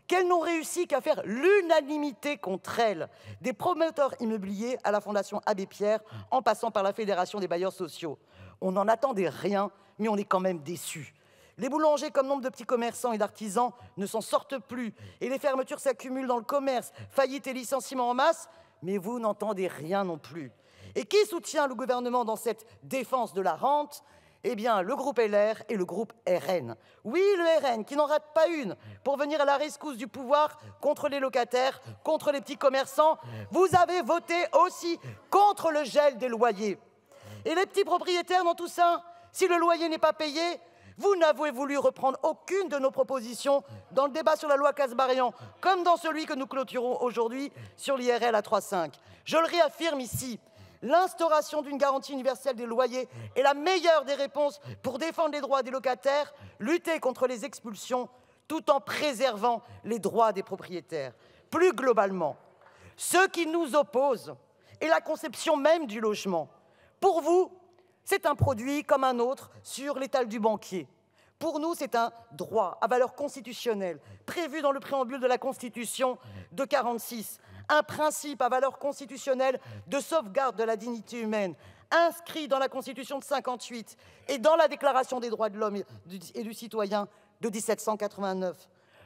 qu'elles n'ont réussi qu'à faire l'unanimité contre elles, des promoteurs immobiliers à la Fondation Abbé Pierre, en passant par la Fédération des bailleurs sociaux. On n'en attendait rien, mais on est quand même déçus. Les boulangers, comme nombre de petits commerçants et d'artisans, ne s'en sortent plus, et les fermetures s'accumulent dans le commerce, faillites et licenciements en masse, mais vous n'entendez rien non plus. Et qui soutient le gouvernement dans cette défense de la rente ? Eh bien, le groupe LR et le groupe RN. Oui, le RN, qui n'en rate pas une pour venir à la rescousse du pouvoir contre les locataires, contre les petits commerçants. Vous avez voté aussi contre le gel des loyers. Et les petits propriétaires dans tout ça, si le loyer n'est pas payé, vous n'avez voulu reprendre aucune de nos propositions dans le débat sur la loi Kasbarian, comme dans celui que nous clôturons aujourd'hui sur l'IRL à 3,5. Je le réaffirme ici. L'instauration d'une garantie universelle des loyers est la meilleure des réponses pour défendre les droits des locataires, lutter contre les expulsions, tout en préservant les droits des propriétaires. Plus globalement, ce qui nous oppose est la conception même du logement. Pour vous, c'est un produit comme un autre sur l'étal du banquier. Pour nous, c'est un droit à valeur constitutionnelle, prévu dans le préambule de la Constitution de 1946, un principe à valeur constitutionnelle de sauvegarde de la dignité humaine, inscrit dans la Constitution de 1958 et dans la Déclaration des droits de l'homme et du citoyen de 1789.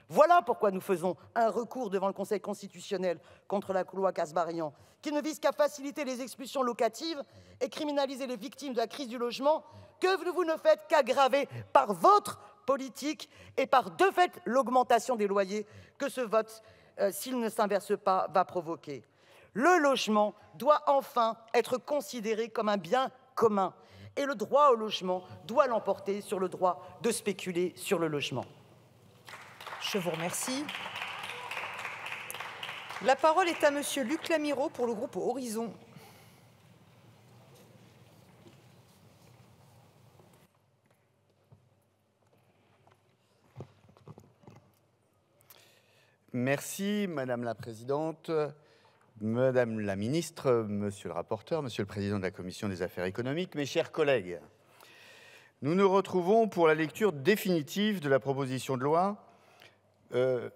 Voilà pourquoi nous faisons un recours devant le Conseil constitutionnel contre la loi Kasbarian, qui ne vise qu'à faciliter les expulsions locatives et criminaliser les victimes de la crise du logement, que vous ne faites qu'aggraver par votre politique et par de fait l'augmentation des loyers que ce vote, s'il ne s'inverse pas, va provoquer. Le logement doit enfin être considéré comme un bien commun et le droit au logement doit l'emporter sur le droit de spéculer sur le logement. Je vous remercie. La parole est à Monsieur Luc Lamiraud pour le groupe Horizon. Merci Madame la Présidente, Madame la Ministre, Monsieur le rapporteur, Monsieur le Président de la Commission des Affaires économiques, mes chers collègues. Nous nous retrouvons pour la lecture définitive de la proposition de loi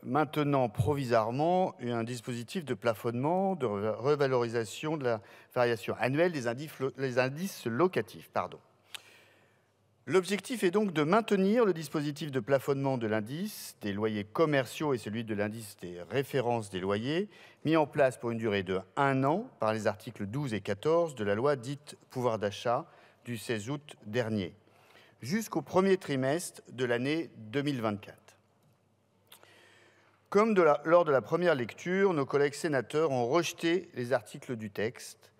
maintenant provisoirement un dispositif de plafonnement, de revalorisation de la variation annuelle des indices locatifs. L'objectif est donc de maintenir le dispositif de plafonnement de l'indice des loyers commerciaux et celui de l'indice des références des loyers, mis en place pour une durée de 1 an par les articles 12 et 14 de la loi dite pouvoir d'achat du 16 août dernier, jusqu'au premier trimestre de l'année 2024. Comme lors de la première lecture, nos collègues sénateurs ont rejeté les articles du texte.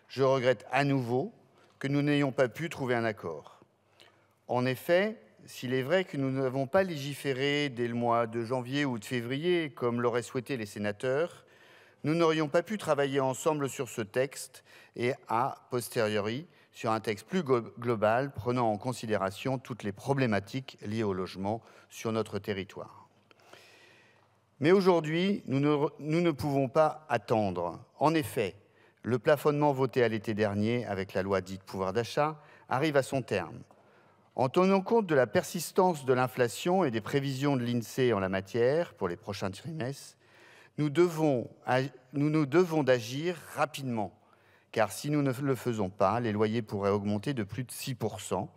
Je regrette à nouveau que nous n'ayons pas pu trouver un accord. En effet, s'il est vrai que nous n'avons pas légiféré dès le mois de janvier ou de février, comme l'auraient souhaité les sénateurs, nous n'aurions pas pu travailler ensemble sur ce texte et, a posteriori, sur un texte plus global prenant en considération toutes les problématiques liées au logement sur notre territoire. Mais aujourd'hui, nous ne pouvons pas attendre. En effet, le plafonnement voté à l'été dernier avec la loi dite pouvoir d'achat arrive à son terme. En tenant compte de la persistance de l'inflation et des prévisions de l'INSEE en la matière pour les prochains trimestres, nous nous devons d'agir rapidement, car si nous ne le faisons pas, les loyers pourraient augmenter de plus de 6%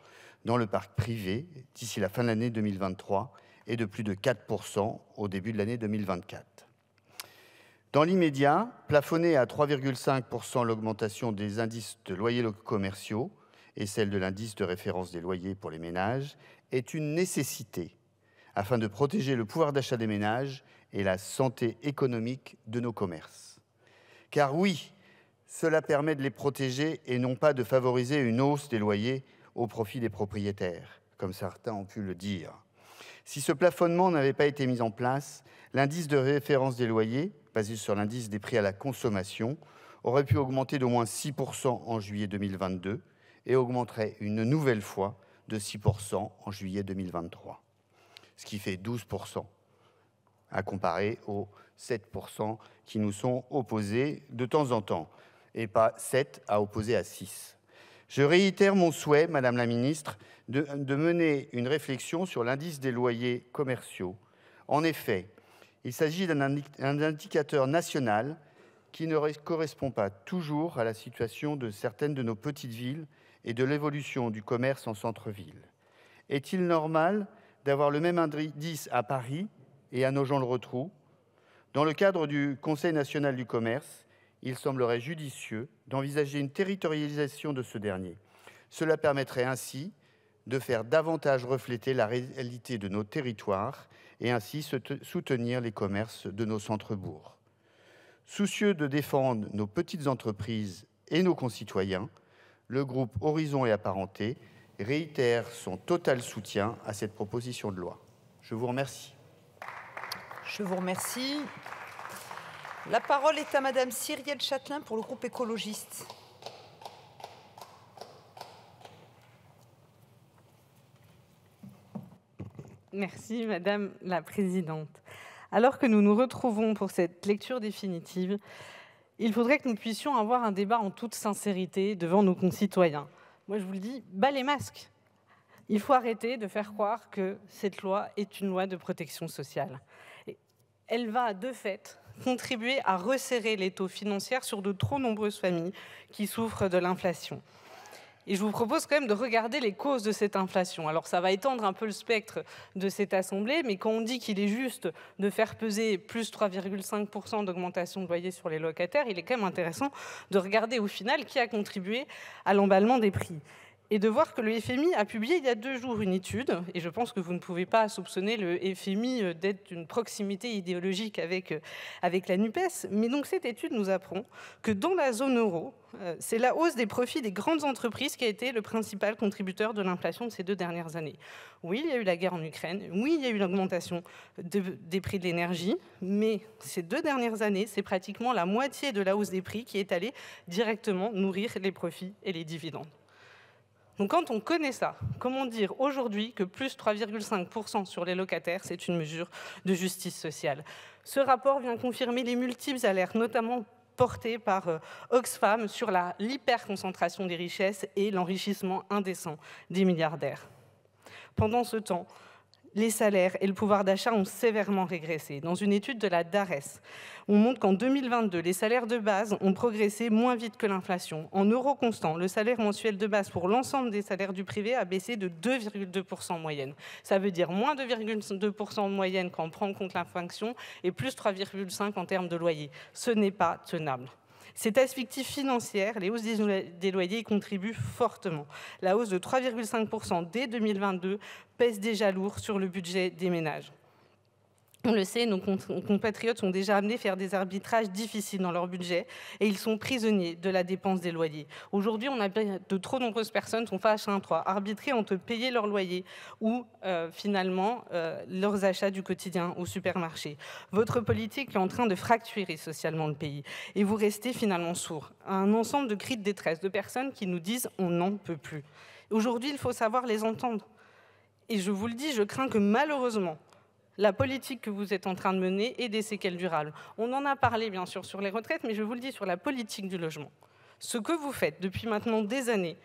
dans le parc privé d'ici la fin de l'année 2023 et de plus de 4% au début de l'année 2024. Dans l'immédiat, plafonner à 3,5% l'augmentation des indices de loyers commerciaux et celle de l'indice de référence des loyers pour les ménages est une nécessité afin de protéger le pouvoir d'achat des ménages et la santé économique de nos commerces. Car oui, cela permet de les protéger et non pas de favoriser une hausse des loyers au profit des propriétaires, comme certains ont pu le dire. Si ce plafonnement n'avait pas été mis en place, l'indice de référence des loyers, basé sur l'indice des prix à la consommation, aurait pu augmenter d'au moins 6% en juillet 2022 et augmenterait une nouvelle fois de 6% en juillet 2023, ce qui fait 12% à comparer aux 7% qui nous sont opposés de temps en temps, et pas 7 à opposer à 6. Je réitère mon souhait, Madame la Ministre, de mener une réflexion sur l'indice des loyers commerciaux. En effet, il s'agit d'un indicateur national qui ne correspond pas toujours à la situation de certaines de nos petites villes et de l'évolution du commerce en centre-ville. Est-il normal d'avoir le même indice à Paris et à Nogent-le-Rotrou? Dans le cadre du Conseil national du commerce, il semblerait judicieux d'envisager une territorialisation de ce dernier. Cela permettrait ainsi de faire davantage refléter la réalité de nos territoires et ainsi soutenir les commerces de nos centres-bourgs. Soucieux de défendre nos petites entreprises et nos concitoyens, le groupe Horizons et Apparentés réitère son total soutien à cette proposition de loi. Je vous remercie. Je vous remercie. La parole est à Madame Cyrielle Châtelain pour le groupe écologiste. Merci Madame la Présidente. Alors que nous nous retrouvons pour cette lecture définitive, il faudrait que nous puissions avoir un débat en toute sincérité devant nos concitoyens. Moi je vous le dis, bas les masques. Il faut arrêter de faire croire que cette loi est une loi de protection sociale. Elle va de fait contribuer à resserrer l'étau financier sur de trop nombreuses familles qui souffrent de l'inflation. Et je vous propose quand même de regarder les causes de cette inflation. Alors ça va étendre un peu le spectre de cette Assemblée, mais quand on dit qu'il est juste de faire peser plus 3,5% d'augmentation de loyer sur les locataires, il est quand même intéressant de regarder au final qui a contribué à l'emballement des prix. Et de voir que le FMI a publié il y a 2 jours une étude, et je pense que vous ne pouvez pas soupçonner le FMI d'être une proximité idéologique avec la NUPES, mais donc cette étude nous apprend que dans la zone euro, c'est la hausse des profits des grandes entreprises qui a été le principal contributeur de l'inflation de ces 2 dernières années. Oui, il y a eu la guerre en Ukraine, oui, il y a eu l'augmentation des prix de l'énergie, mais ces 2 dernières années, c'est pratiquement la moitié de la hausse des prix qui est allée directement nourrir les profits et les dividendes. Donc quand on connaît ça, comment dire aujourd'hui que plus 3,5% sur les locataires, c'est une mesure de justice sociale? Ce rapport vient confirmer les multiples alertes, notamment portées par Oxfam sur l'hyperconcentration des richesses et l'enrichissement indécent des milliardaires. Pendant ce temps, les salaires et le pouvoir d'achat ont sévèrement régressé. Dans une étude de la DARES, on montre qu'en 2022, les salaires de base ont progressé moins vite que l'inflation. En euros constants, le salaire mensuel de base pour l'ensemble des salaires du privé a baissé de 2,2% en moyenne. Ça veut dire moins 2,2% en moyenne quand on prend en compte l'inflation et plus 3,5% en termes de loyer. Ce n'est pas tenable. Cette asphyxie financière, les hausses des loyers y contribuent fortement. La hausse de 3,5% dès 2022 pèse déjà lourd sur le budget des ménages. On le sait, nos compatriotes sont déjà amenés à faire des arbitrages difficiles dans leur budget et ils sont prisonniers de la dépense des loyers. Aujourd'hui, on a de trop nombreuses personnes sont face à un choix, arbitrer entre payer leur loyer ou finalement leurs achats du quotidien au supermarché. Votre politique est en train de fracturer socialement le pays et vous restez finalement sourds à un ensemble de cris de détresse de personnes qui nous disent « on n'en peut plus ». Aujourd'hui, il faut savoir les entendre. Et je vous le dis, je crains que malheureusement, la politique que vous êtes en train de mener ait des séquelles durables. On en a parlé bien sûr sur les retraites, mais je vous le dis sur la politique du logement. Ce que vous faites depuis maintenant des années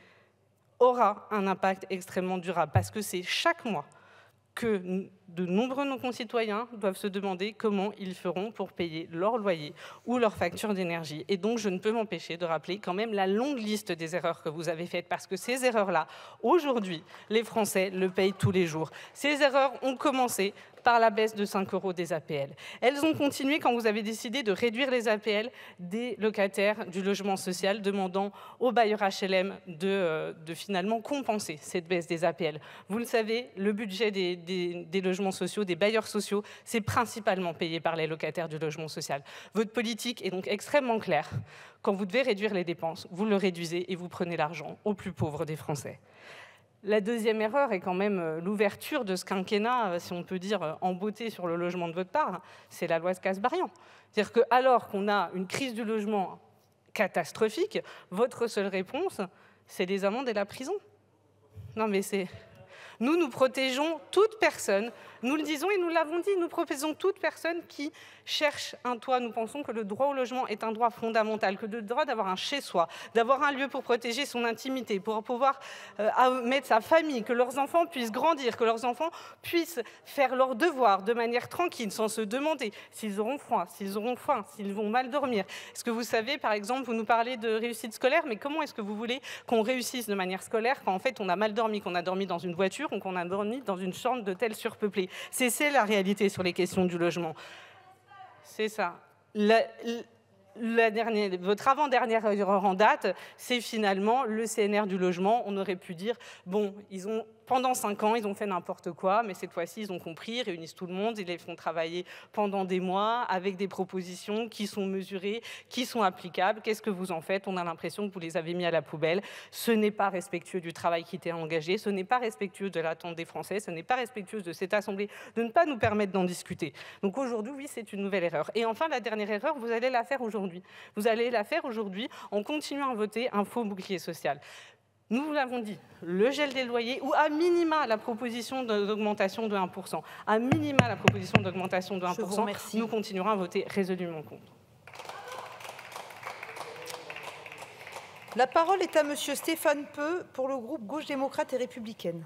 aura un impact extrêmement durable parce que c'est chaque mois que de nombreux de nos concitoyens doivent se demander comment ils feront pour payer leur loyer ou leur facture d'énergie. Et donc, je ne peux m'empêcher de rappeler quand même la longue liste des erreurs que vous avez faites, parce que ces erreurs-là, aujourd'hui, les Français le payent tous les jours. Ces erreurs ont commencé par la baisse de 5 € des APL. Elles ont continué quand vous avez décidé de réduire les APL des locataires du logement social, demandant aux bailleurs HLM de finalement compenser cette baisse des APL. Vous le savez, le budget des logements sociaux, des bailleurs sociaux, c'est principalement payé par les locataires du logement social. Votre politique est donc extrêmement claire. Quand vous devez réduire les dépenses, vous le réduisez et vous prenez l'argent aux plus pauvres des Français. La deuxième erreur est quand même l'ouverture de ce quinquennat, si on peut dire, en beauté sur le logement de votre part, c'est la loi Kasbarian. C'est-à-dire que alors qu'on a une crise du logement catastrophique, votre seule réponse, c'est les amendes et la prison. Non mais c'est... Nous protégeons toute personne, nous le disons et nous l'avons dit, nous protégeons toute personne qui cherche un toit. Nous pensons que le droit au logement est un droit fondamental, que le droit d'avoir un chez-soi, d'avoir un lieu pour protéger son intimité, pour pouvoir mettre sa famille, que leurs enfants puissent grandir, que leurs enfants puissent faire leurs devoirs de manière tranquille, sans se demander s'ils auront froid, s'ils auront faim, s'ils vont mal dormir. Est-ce que vous savez, par exemple, vous nous parlez de réussite scolaire, mais comment est-ce que vous voulez qu'on réussisse de manière scolaire quand en fait on a mal dormi, qu'on a dormi dans une voiture ou qu'on a dormi dans une chambre d'hôtel surpeuplée? C'est la réalité sur les questions du logement. C'est ça. Votre avant-dernière erreur en date, c'est finalement le CNR du logement. On aurait pu dire, bon, pendant 5 ans, ils ont fait n'importe quoi, mais cette fois-ci, ils ont compris, ils réunissent tout le monde, ils les font travailler pendant des mois avec des propositions qui sont mesurées, qui sont applicables. Qu'est-ce que vous en faites? On a l'impression que vous les avez mis à la poubelle. Ce n'est pas respectueux du travail qui était engagé, ce n'est pas respectueux de l'attente des Français, ce n'est pas respectueux de cette Assemblée de ne pas nous permettre d'en discuter. Donc aujourd'hui, oui, c'est une nouvelle erreur. Et enfin, la dernière erreur, vous allez la faire aujourd'hui. Vous allez la faire aujourd'hui en continuant à voter un faux bouclier social. Nous vous l'avons dit, le gel des loyers ou à minima la proposition d'augmentation de 1%. À minima la proposition d'augmentation de 1%, nous continuerons à voter résolument contre. La parole est à Monsieur Stéphane Peu pour le groupe Gauche démocrate et républicaine.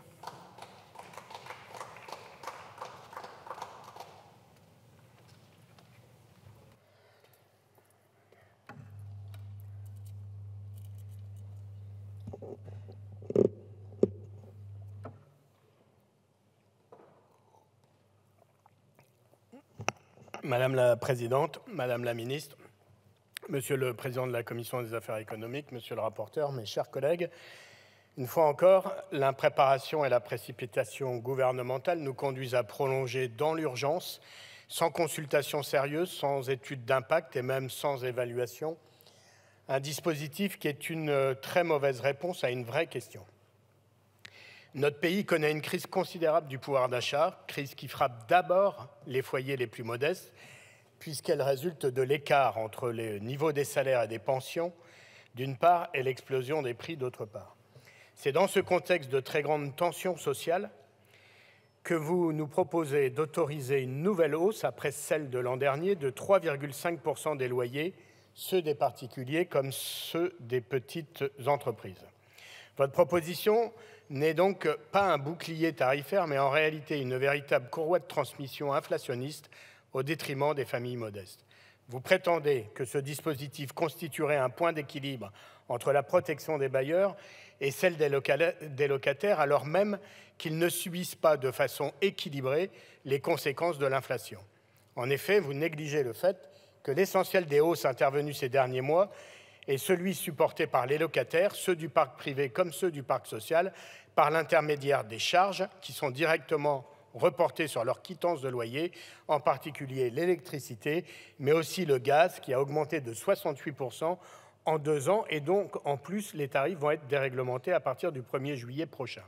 Madame la Présidente, Madame la Ministre, Monsieur le Président de la Commission des Affaires économiques, Monsieur le rapporteur, mes chers collègues, une fois encore, l'impréparation et la précipitation gouvernementale nous conduisent à prolonger dans l'urgence, sans consultation sérieuse, sans étude d'impact et même sans évaluation, un dispositif qui est une très mauvaise réponse à une vraie question. Notre pays connaît une crise considérable du pouvoir d'achat, crise qui frappe d'abord les foyers les plus modestes, puisqu'elle résulte de l'écart entre les niveaux des salaires et des pensions, d'une part, et l'explosion des prix, d'autre part. C'est dans ce contexte de très grande tension sociale que vous nous proposez d'autoriser une nouvelle hausse, après celle de l'an dernier, de 3,5% des loyers, ceux des particuliers comme ceux des petites entreprises. Votre proposition n'est donc pas un bouclier tarifaire, mais en réalité une véritable courroie de transmission inflationniste au détriment des familles modestes. Vous prétendez que ce dispositif constituerait un point d'équilibre entre la protection des bailleurs et celle des locataires, alors même qu'ils ne subissent pas de façon équilibrée les conséquences de l'inflation. En effet, vous négligez le fait que l'essentiel des hausses intervenues ces derniers mois est celui supporté par les locataires, ceux du parc privé comme ceux du parc social, par l'intermédiaire des charges qui sont directement reportées sur leur quittance de loyer, en particulier l'électricité, mais aussi le gaz qui a augmenté de 68% en 2 ans, et donc en plus les tarifs vont être déréglementés à partir du 1er juillet prochain.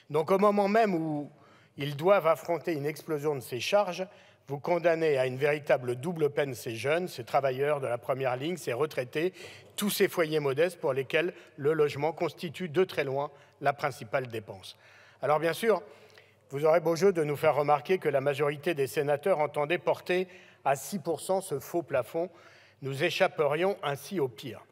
Donc au moment même où ils doivent affronter une explosion de ces charges, vous condamnez à une véritable double peine ces jeunes, ces travailleurs de la première ligne, ces retraités, tous ces foyers modestes pour lesquels le logement constitue de très loin la principale dépense. Alors bien sûr, vous aurez beau jeu de nous faire remarquer que la majorité des sénateurs entendait porter à 6% ce faux plafond. Nous échapperions ainsi au pire.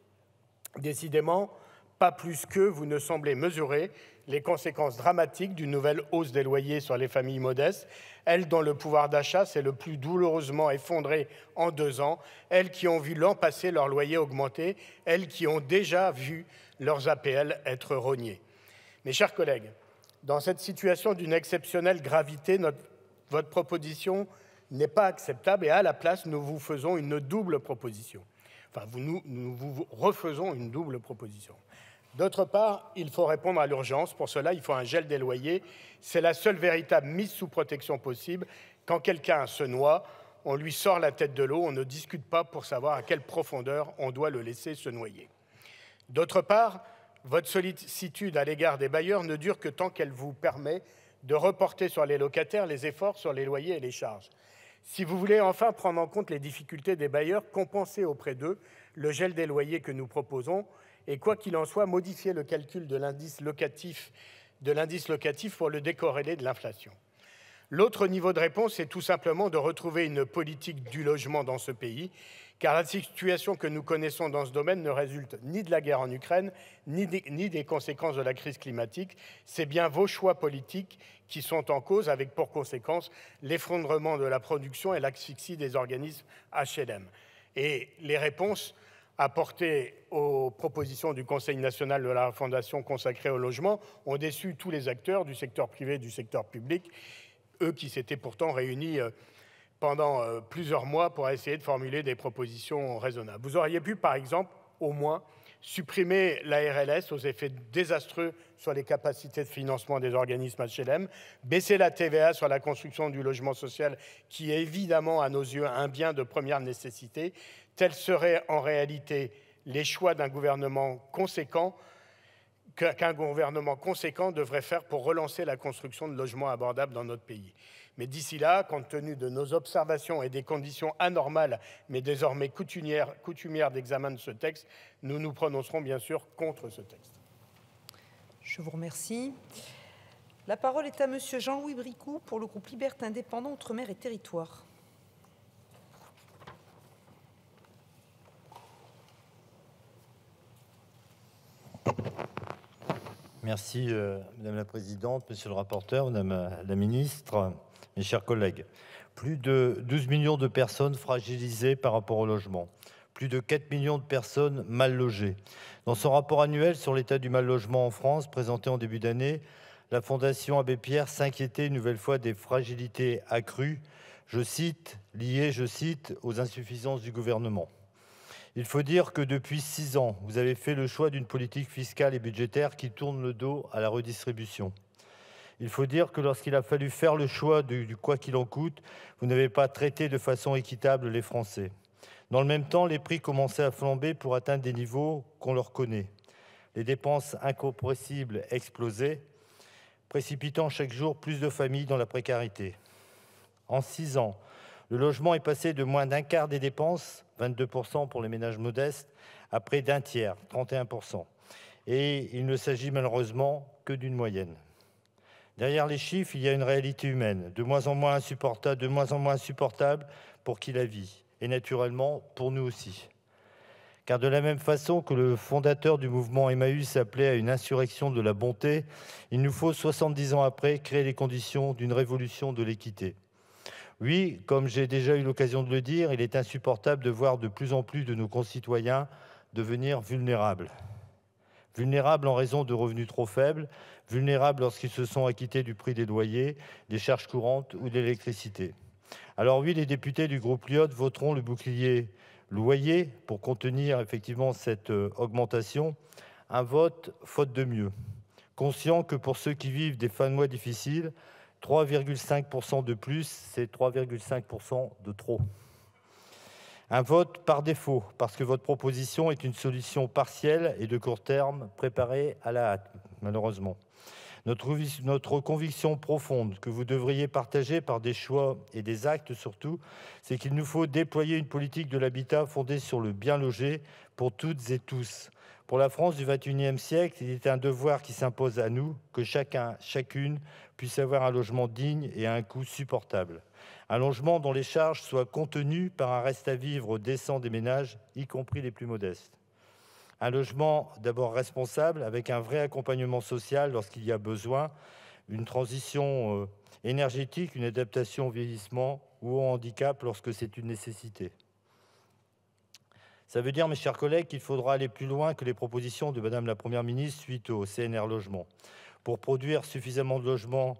Décidément, pas plus qu'eux, vous ne semblez mesurer les conséquences dramatiques d'une nouvelle hausse des loyers sur les familles modestes, elles dont le pouvoir d'achat s'est le plus douloureusement effondré en 2 ans, elles qui ont vu l'an passé leur loyer augmenter, elles qui ont déjà vu leurs APL être rognés. Mes chers collègues, dans cette situation d'une exceptionnelle gravité, votre proposition n'est pas acceptable et à la place, nous vous faisons une double proposition. Enfin, nous vous refaisons une double proposition. D'autre part, il faut répondre à l'urgence. Pour cela, il faut un gel des loyers. C'est la seule véritable mise sous protection possible. Quand quelqu'un se noie, on lui sort la tête de l'eau. On ne discute pas pour savoir à quelle profondeur on doit le laisser se noyer. D'autre part, Votre sollicitude à l'égard des bailleurs ne dure que tant qu'elle vous permet de reporter sur les locataires les efforts sur les loyers et les charges. Si vous voulez enfin prendre en compte les difficultés des bailleurs, compensez auprès d'eux le gel des loyers que nous proposons et, quoi qu'il en soit, modifier le calcul de l'indice locatif pour le décorréler de l'inflation. L'autre niveau de réponse est tout simplement de retrouver une politique du logement dans ce pays, car la situation que nous connaissons dans ce domaine ne résulte ni de la guerre en Ukraine, ni des conséquences de la crise climatique. C'est bien vos choix politiques qui sont en cause, avec pour conséquence l'effondrement de la production et l'asphyxie des organismes HLM. Et les réponses apportées aux propositions du Conseil national de la Fondation consacrée au logement ont déçu tous les acteurs du secteur privé et du secteur public, eux qui s'étaient pourtant réunis pendant plusieurs mois pour essayer de formuler des propositions raisonnables. Vous auriez pu, par exemple, au moins, supprimer la RLS aux effets désastreux sur les capacités de financement des organismes HLM, baisser la TVA sur la construction du logement social, qui est évidemment, à nos yeux, un bien de première nécessité. Tels seraient en réalité les choix d'un gouvernement conséquent, qu'un gouvernement conséquent devrait faire pour relancer la construction de logements abordables dans notre pays. Mais d'ici là, compte tenu de nos observations et des conditions anormales, mais désormais coutumières d'examen de ce texte, nous nous prononcerons bien sûr contre ce texte. Je vous remercie. La parole est à Monsieur Jean-Louis Bricout pour le groupe Liberté Indépendant Outre-mer et Territoires. Merci, Madame la Présidente, Monsieur le rapporteur, Madame la Ministre, mes chers collègues. Plus de 12 millions de personnes fragilisées par rapport au logement. Plus de 4 millions de personnes mal logées. Dans son rapport annuel sur l'état du mal logement en France, présenté en début d'année, la Fondation Abbé Pierre s'inquiétait une nouvelle fois des fragilités accrues, liées, je cite, aux insuffisances du gouvernement. Il faut dire que depuis 6 ans, vous avez fait le choix d'une politique fiscale et budgétaire qui tourne le dos à la redistribution. Il faut dire que lorsqu'il a fallu faire le choix du quoi qu'il en coûte, vous n'avez pas traité de façon équitable les Français. Dans le même temps, les prix commençaient à flamber pour atteindre des niveaux qu'on leur connaît. Les dépenses incompressibles explosaient, précipitant chaque jour plus de familles dans la précarité. En 6 ans, le logement est passé de moins d'un quart des dépenses, 22% pour les ménages modestes, à près d'un tiers, 31%. Et il ne s'agit malheureusement que d'une moyenne. Derrière les chiffres, il y a une réalité humaine, de moins en moins insupportable pour qui la vit, et naturellement pour nous aussi. Car de la même façon que le fondateur du mouvement Emmaüs appelait à une insurrection de la bonté, il nous faut 70 ans après créer les conditions d'une révolution de l'équité. Oui, comme j'ai déjà eu l'occasion de le dire, il est insupportable de voir de plus en plus de nos concitoyens devenir vulnérables. Vulnérables en raison de revenus trop faibles, vulnérables lorsqu'ils se sont acquittés du prix des loyers, des charges courantes ou de l'électricité. Alors oui, les députés du groupe Lyot voteront le bouclier loyer pour contenir effectivement cette augmentation. Un vote faute de mieux. Conscient que pour ceux qui vivent des fins de mois difficiles, 3,5% de plus, c'est 3,5% de trop. Un vote par défaut, parce que votre proposition est une solution partielle et de court terme, préparée à la hâte, malheureusement. Notre conviction profonde, que vous devriez partager par des choix et des actes surtout, c'est qu'il nous faut déployer une politique de l'habitat fondée sur le bien logé pour toutes et tous. Pour la France du XXIe siècle, il est un devoir qui s'impose à nous, que chacun, chacune puisse avoir un logement digne et à un coût supportable. Un logement dont les charges soient contenues par un reste à vivre décent des ménages, y compris les plus modestes. Un logement d'abord responsable, avec un vrai accompagnement social lorsqu'il y a besoin, une transition énergétique, une adaptation au vieillissement ou au handicap lorsque c'est une nécessité. Ça veut dire, mes chers collègues, qu'il faudra aller plus loin que les propositions de Madame la Première ministre suite au CNR Logement, pour produire suffisamment de logements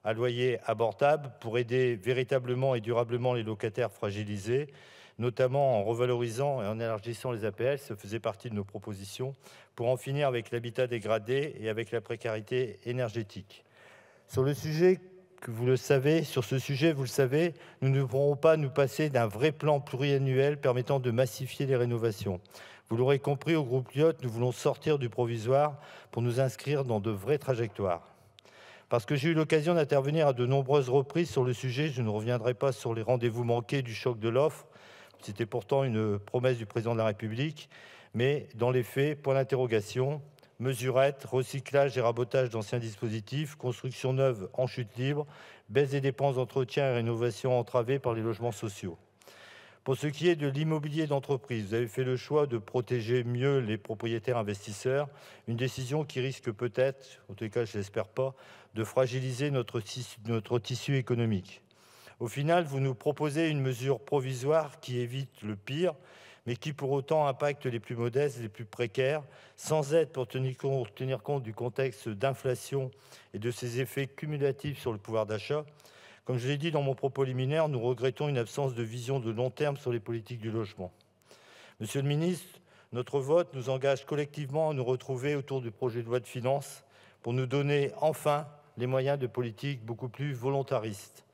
à loyer abordable, pour aider véritablement et durablement les locataires fragilisés, notamment en revalorisant et en élargissant les APL, ça faisait partie de nos propositions, pour en finir avec l'habitat dégradé et avec la précarité énergétique. Sur ce sujet, vous le savez, nous ne pourrons pas nous passer d'un vrai plan pluriannuel permettant de massifier les rénovations. Vous l'aurez compris, au groupe Lyot, nous voulons sortir du provisoire pour nous inscrire dans de vraies trajectoires. Parce que j'ai eu l'occasion d'intervenir à de nombreuses reprises sur le sujet, je ne reviendrai pas sur les rendez-vous manqués du choc de l'offre. C'était pourtant une promesse du président de la République. Mais dans les faits, point d'interrogation, mesurettes, recyclage et rabotage d'anciens dispositifs, construction neuve en chute libre, baisse des dépenses d'entretien et rénovation entravées par les logements sociaux. Pour ce qui est de l'immobilier d'entreprise, vous avez fait le choix de protéger mieux les propriétaires investisseurs, une décision qui risque peut-être, en tout cas je ne l'espère pas, de fragiliser notre tissu économique. Au final, vous nous proposez une mesure provisoire qui évite le pire, mais qui pour autant impacte les plus modestes, les plus précaires, sans aide pour tenir compte du contexte d'inflation et de ses effets cumulatifs sur le pouvoir d'achat. Comme je l'ai dit dans mon propos liminaire, nous regrettons une absence de vision de long terme sur les politiques du logement. Monsieur le ministre, notre vote nous engage collectivement à nous retrouver autour du projet de loi de finances pour nous donner enfin les moyens de politiques beaucoup plus volontaristes.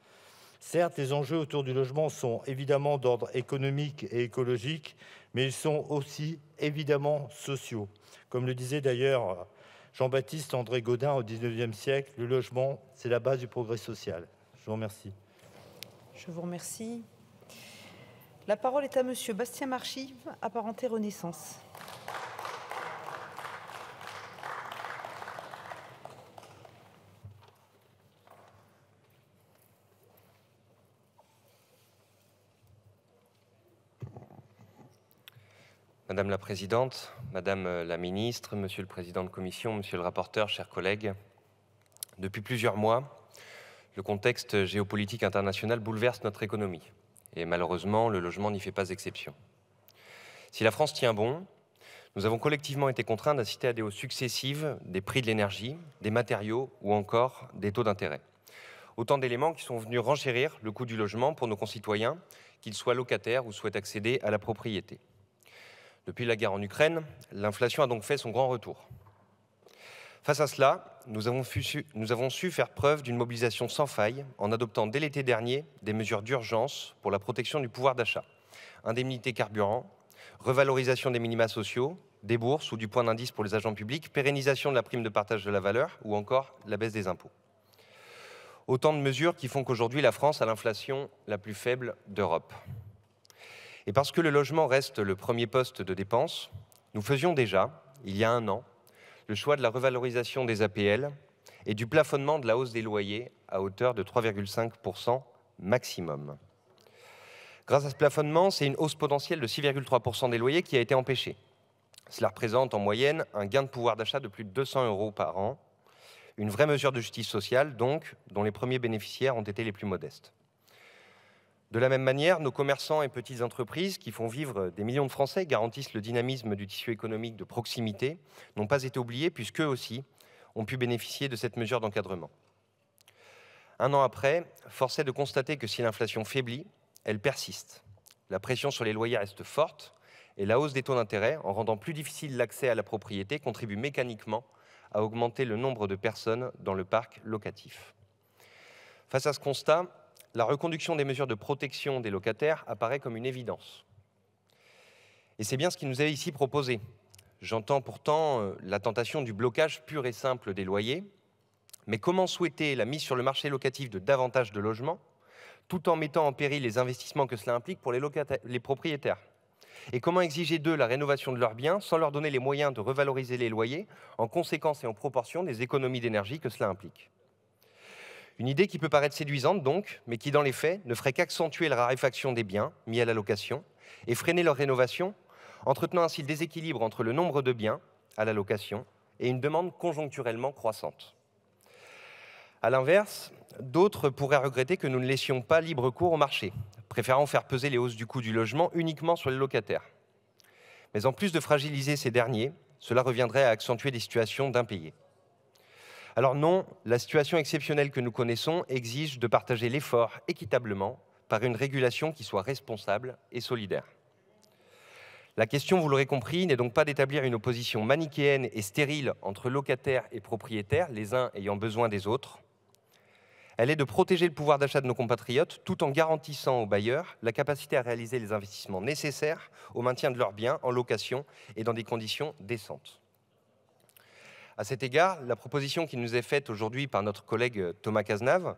Certes, les enjeux autour du logement sont évidemment d'ordre économique et écologique, mais ils sont aussi évidemment sociaux. Comme le disait d'ailleurs Jean-Baptiste André Gaudin au XIXe siècle, le logement, c'est la base du progrès social. Je vous remercie. Je vous remercie. La parole est à Monsieur Bastien Marchive, apparenté Renaissance. Madame la Présidente, Madame la Ministre, Monsieur le Président de Commission, Monsieur le rapporteur, chers collègues, depuis plusieurs mois, le contexte géopolitique international bouleverse notre économie. Et malheureusement, le logement n'y fait pas exception. Si la France tient bon, nous avons collectivement été contraints d'assister à des hausses successives des prix de l'énergie, des matériaux ou encore des taux d'intérêt. Autant d'éléments qui sont venus renchérir le coût du logement pour nos concitoyens, qu'ils soient locataires ou souhaitent accéder à la propriété. Depuis la guerre en Ukraine, l'inflation a donc fait son grand retour. Face à cela, nous avons su faire preuve d'une mobilisation sans faille en adoptant dès l'été dernier des mesures d'urgence pour la protection du pouvoir d'achat. Indemnité carburant, revalorisation des minima sociaux, des bourses ou du point d'indice pour les agents publics, pérennisation de la prime de partage de la valeur ou encore la baisse des impôts. Autant de mesures qui font qu'aujourd'hui la France a l'inflation la plus faible d'Europe. Et parce que le logement reste le premier poste de dépense, nous faisions déjà, il y a un an, le choix de la revalorisation des APL et du plafonnement de la hausse des loyers à hauteur de 3,5% maximum. Grâce à ce plafonnement, c'est une hausse potentielle de 6,3% des loyers qui a été empêchée. Cela représente en moyenne un gain de pouvoir d'achat de plus de 200 € par an, une vraie mesure de justice sociale donc, dont les premiers bénéficiaires ont été les plus modestes. De la même manière, nos commerçants et petites entreprises qui font vivre des millions de Français, garantissent le dynamisme du tissu économique de proximité, n'ont pas été oubliés puisqu'eux aussi ont pu bénéficier de cette mesure d'encadrement. Un an après, force est de constater que si l'inflation faiblit, elle persiste. La pression sur les loyers reste forte et la hausse des taux d'intérêt, en rendant plus difficile l'accès à la propriété, contribue mécaniquement à augmenter le nombre de personnes dans le parc locatif. Face à ce constat, la reconduction des mesures de protection des locataires apparaît comme une évidence. Et c'est bien ce qui nous est ici proposé. J'entends pourtant la tentation du blocage pur et simple des loyers, mais comment souhaiter la mise sur le marché locatif de davantage de logements, tout en mettant en péril les investissements que cela implique pour les propriétaires? Et comment exiger d'eux la rénovation de leurs biens sans leur donner les moyens de revaloriser les loyers en conséquence et en proportion des économies d'énergie que cela implique? Une idée qui peut paraître séduisante donc, mais qui dans les faits ne ferait qu'accentuer la raréfaction des biens mis à la location et freiner leur rénovation, entretenant ainsi le déséquilibre entre le nombre de biens à la location et une demande conjoncturellement croissante. A l'inverse, d'autres pourraient regretter que nous ne laissions pas libre cours au marché, préférant faire peser les hausses du coût du logement uniquement sur les locataires. Mais en plus de fragiliser ces derniers, cela reviendrait à accentuer des situations d'impayés. Alors non, la situation exceptionnelle que nous connaissons exige de partager l'effort équitablement par une régulation qui soit responsable et solidaire. La question, vous l'aurez compris, n'est donc pas d'établir une opposition manichéenne et stérile entre locataires et propriétaires, les uns ayant besoin des autres. Elle est de protéger le pouvoir d'achat de nos compatriotes tout en garantissant aux bailleurs la capacité à réaliser les investissements nécessaires au maintien de leurs biens en location et dans des conditions décentes. À cet égard, la proposition qui nous est faite aujourd'hui par notre collègue Thomas Cazenave,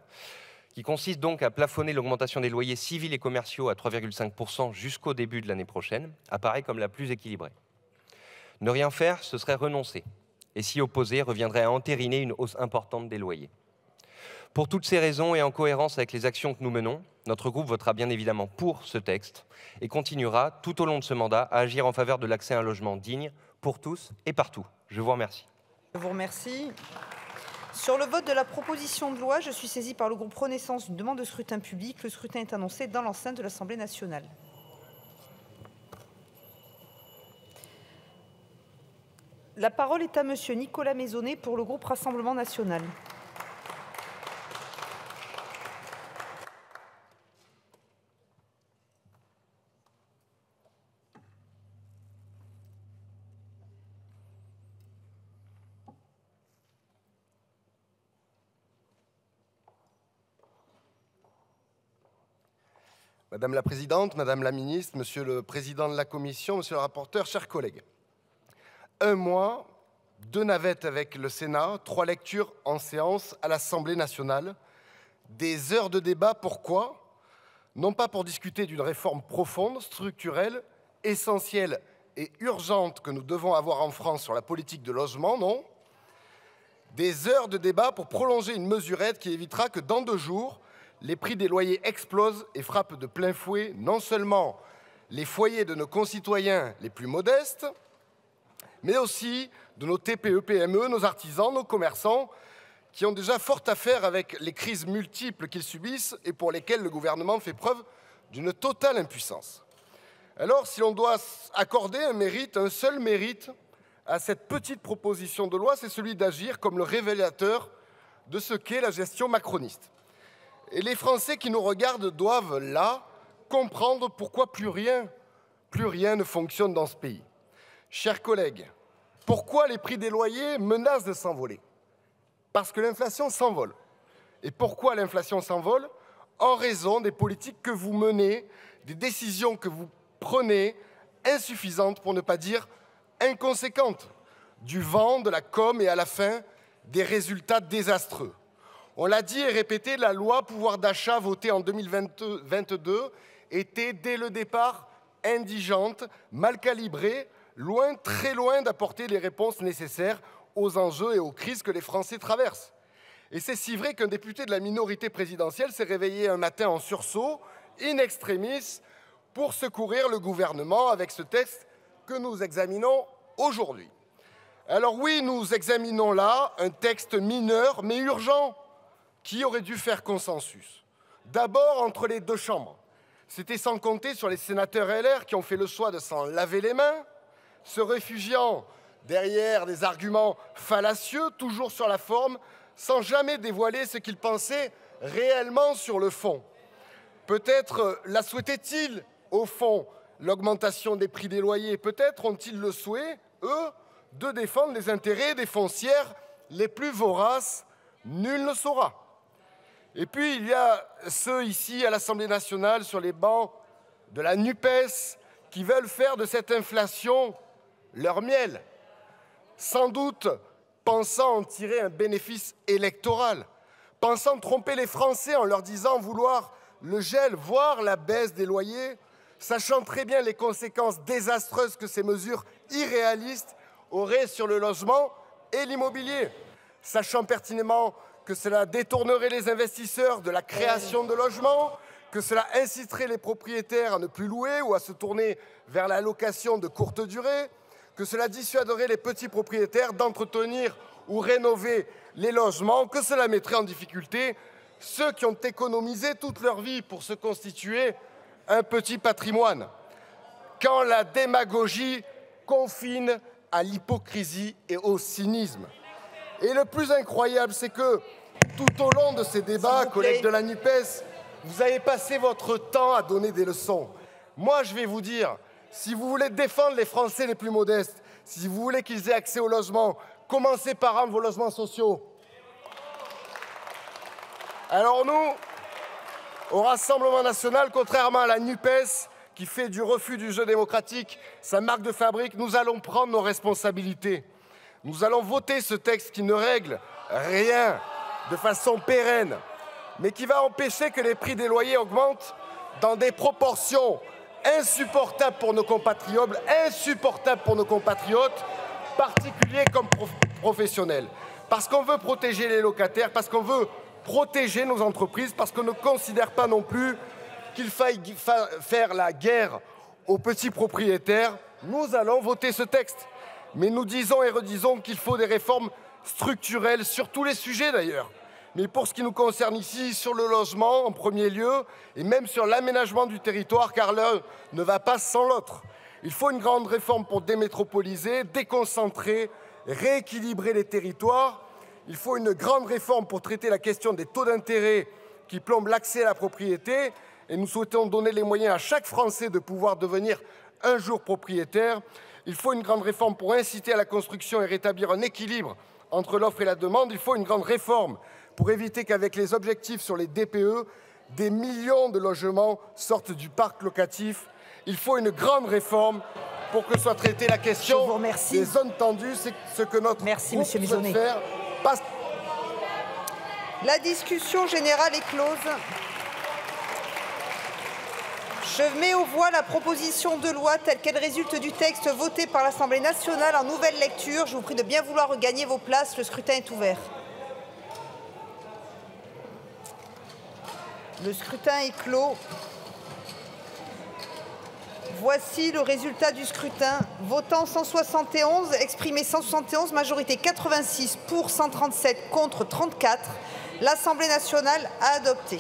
qui consiste donc à plafonner l'augmentation des loyers civils et commerciaux à 3,5% jusqu'au début de l'année prochaine, apparaît comme la plus équilibrée. Ne rien faire, ce serait renoncer, et s'y opposer reviendrait à entériner une hausse importante des loyers. Pour toutes ces raisons et en cohérence avec les actions que nous menons, notre groupe votera bien évidemment pour ce texte et continuera tout au long de ce mandat à agir en faveur de l'accès à un logement digne pour tous et partout. Je vous remercie. Je vous remercie. Sur le vote de la proposition de loi, je suis saisie par le groupe Renaissance d'une demande de scrutin public. Le scrutin est annoncé dans l'enceinte de l'Assemblée nationale. La parole est à monsieur Nicolas Maisonnet pour le groupe Rassemblement national. Madame la Présidente, Madame la Ministre, Monsieur le Président de la Commission, Monsieur le rapporteur, chers collègues. 1 mois, 2 navettes avec le Sénat, 3 lectures en séance à l'Assemblée nationale, des heures de débat, pourquoi? Non pas pour discuter d'une réforme profonde, structurelle, essentielle et urgente que nous devons avoir en France sur la politique de logement, non. Des heures de débat pour prolonger une mesurette qui évitera que dans 2 jours, les prix des loyers explosent et frappent de plein fouet non seulement les foyers de nos concitoyens les plus modestes, mais aussi de nos TPE-PME, nos artisans, nos commerçants, qui ont déjà fort à faire avec les crises multiples qu'ils subissent et pour lesquelles le gouvernement fait preuve d'une totale impuissance. Alors, si l'on doit accorder un mérite, un seul mérite, à cette petite proposition de loi, c'est celui d'agir comme le révélateur de ce qu'est la gestion macroniste. Et les Français qui nous regardent doivent, là, comprendre pourquoi plus rien ne fonctionne dans ce pays. Chers collègues, pourquoi les prix des loyers menacent de s'envoler? Parce que l'inflation s'envole. Et pourquoi l'inflation s'envole? En raison des politiques que vous menez, des décisions que vous prenez, insuffisantes pour ne pas dire inconséquentes, du vent, de la com et à la fin, des résultats désastreux. On l'a dit et répété, la loi pouvoir d'achat votée en 2022 était dès le départ indigente, mal calibrée, loin, très loin d'apporter les réponses nécessaires aux enjeux et aux crises que les Français traversent. Et c'est si vrai qu'un député de la minorité présidentielle s'est réveillé un matin en sursaut, in extremis, pour secourir le gouvernement avec ce texte que nous examinons aujourd'hui. Alors oui, nous examinons là un texte mineur mais urgent, qui aurait dû faire consensus. D'abord entre les 2 chambres. C'était sans compter sur les sénateurs LR qui ont fait le choix de s'en laver les mains, se réfugiant derrière des arguments fallacieux, toujours sur la forme, sans jamais dévoiler ce qu'ils pensaient réellement sur le fond. Peut-être la souhaitaient-ils, au fond, l'augmentation des prix des loyers. Peut-être ont-ils le souhait, eux, de défendre les intérêts des foncières les plus voraces. Nul ne saura. Et puis, il y a ceux ici à l'Assemblée nationale, sur les bancs de la NUPES, qui veulent faire de cette inflation leur miel, sans doute pensant en tirer un bénéfice électoral, pensant tromper les Français en leur disant vouloir le gel, voire la baisse des loyers, sachant très bien les conséquences désastreuses que ces mesures irréalistes auraient sur le logement et l'immobilier, sachant pertinemment que cela détournerait les investisseurs de la création de logements, que cela inciterait les propriétaires à ne plus louer ou à se tourner vers la location de courte durée, que cela dissuaderait les petits propriétaires d'entretenir ou rénover les logements, que cela mettrait en difficulté ceux qui ont économisé toute leur vie pour se constituer un petit patrimoine. Quand la démagogie confine à l'hypocrisie et au cynisme. Et le plus incroyable, c'est que tout au long de ces débats, collègues de la NUPES, vous avez passé votre temps à donner des leçons. Moi, je vais vous dire, si vous voulez défendre les Français les plus modestes, si vous voulez qu'ils aient accès au logement, commencez par rendre vos logements sociaux. Alors nous, au Rassemblement national, contrairement à la NUPES, qui fait du refus du jeu démocratique sa marque de fabrique, nous allons prendre nos responsabilités. Nous allons voter ce texte qui ne règle rien de façon pérenne, mais qui va empêcher que les prix des loyers augmentent dans des proportions insupportables pour nos compatriotes, particuliers comme professionnels. Parce qu'on veut protéger les locataires, parce qu'on veut protéger nos entreprises, parce qu'on ne considère pas non plus qu'il faille faire la guerre aux petits propriétaires, nous allons voter ce texte. Mais nous disons et redisons qu'il faut des réformes structurelles sur tous les sujets d'ailleurs. Mais pour ce qui nous concerne ici, sur le logement en premier lieu, et même sur l'aménagement du territoire, car l'un ne va pas sans l'autre. Il faut une grande réforme pour démétropoliser, déconcentrer, rééquilibrer les territoires. Il faut une grande réforme pour traiter la question des taux d'intérêt qui plombent l'accès à la propriété. Et nous souhaitons donner les moyens à chaque Français de pouvoir devenir un jour propriétaire. Il faut une grande réforme pour inciter à la construction et rétablir un équilibre entre l'offre et la demande. Il faut une grande réforme pour éviter qu'avec les objectifs sur les DPE, des millions de logements sortent du parc locatif. Il faut une grande réforme pour que soit traitée la question des zones tendues. C'est ce que notre groupe souhaite faire. La discussion générale est close. Je mets aux voix la proposition de loi telle qu'elle résulte du texte voté par l'Assemblée nationale en nouvelle lecture. Je vous prie de bien vouloir regagner vos places. Le scrutin est ouvert. Le scrutin est clos. Voici le résultat du scrutin. Votant 171, exprimé 171, majorité 86 pour 137 contre 34. L'Assemblée nationale a adopté.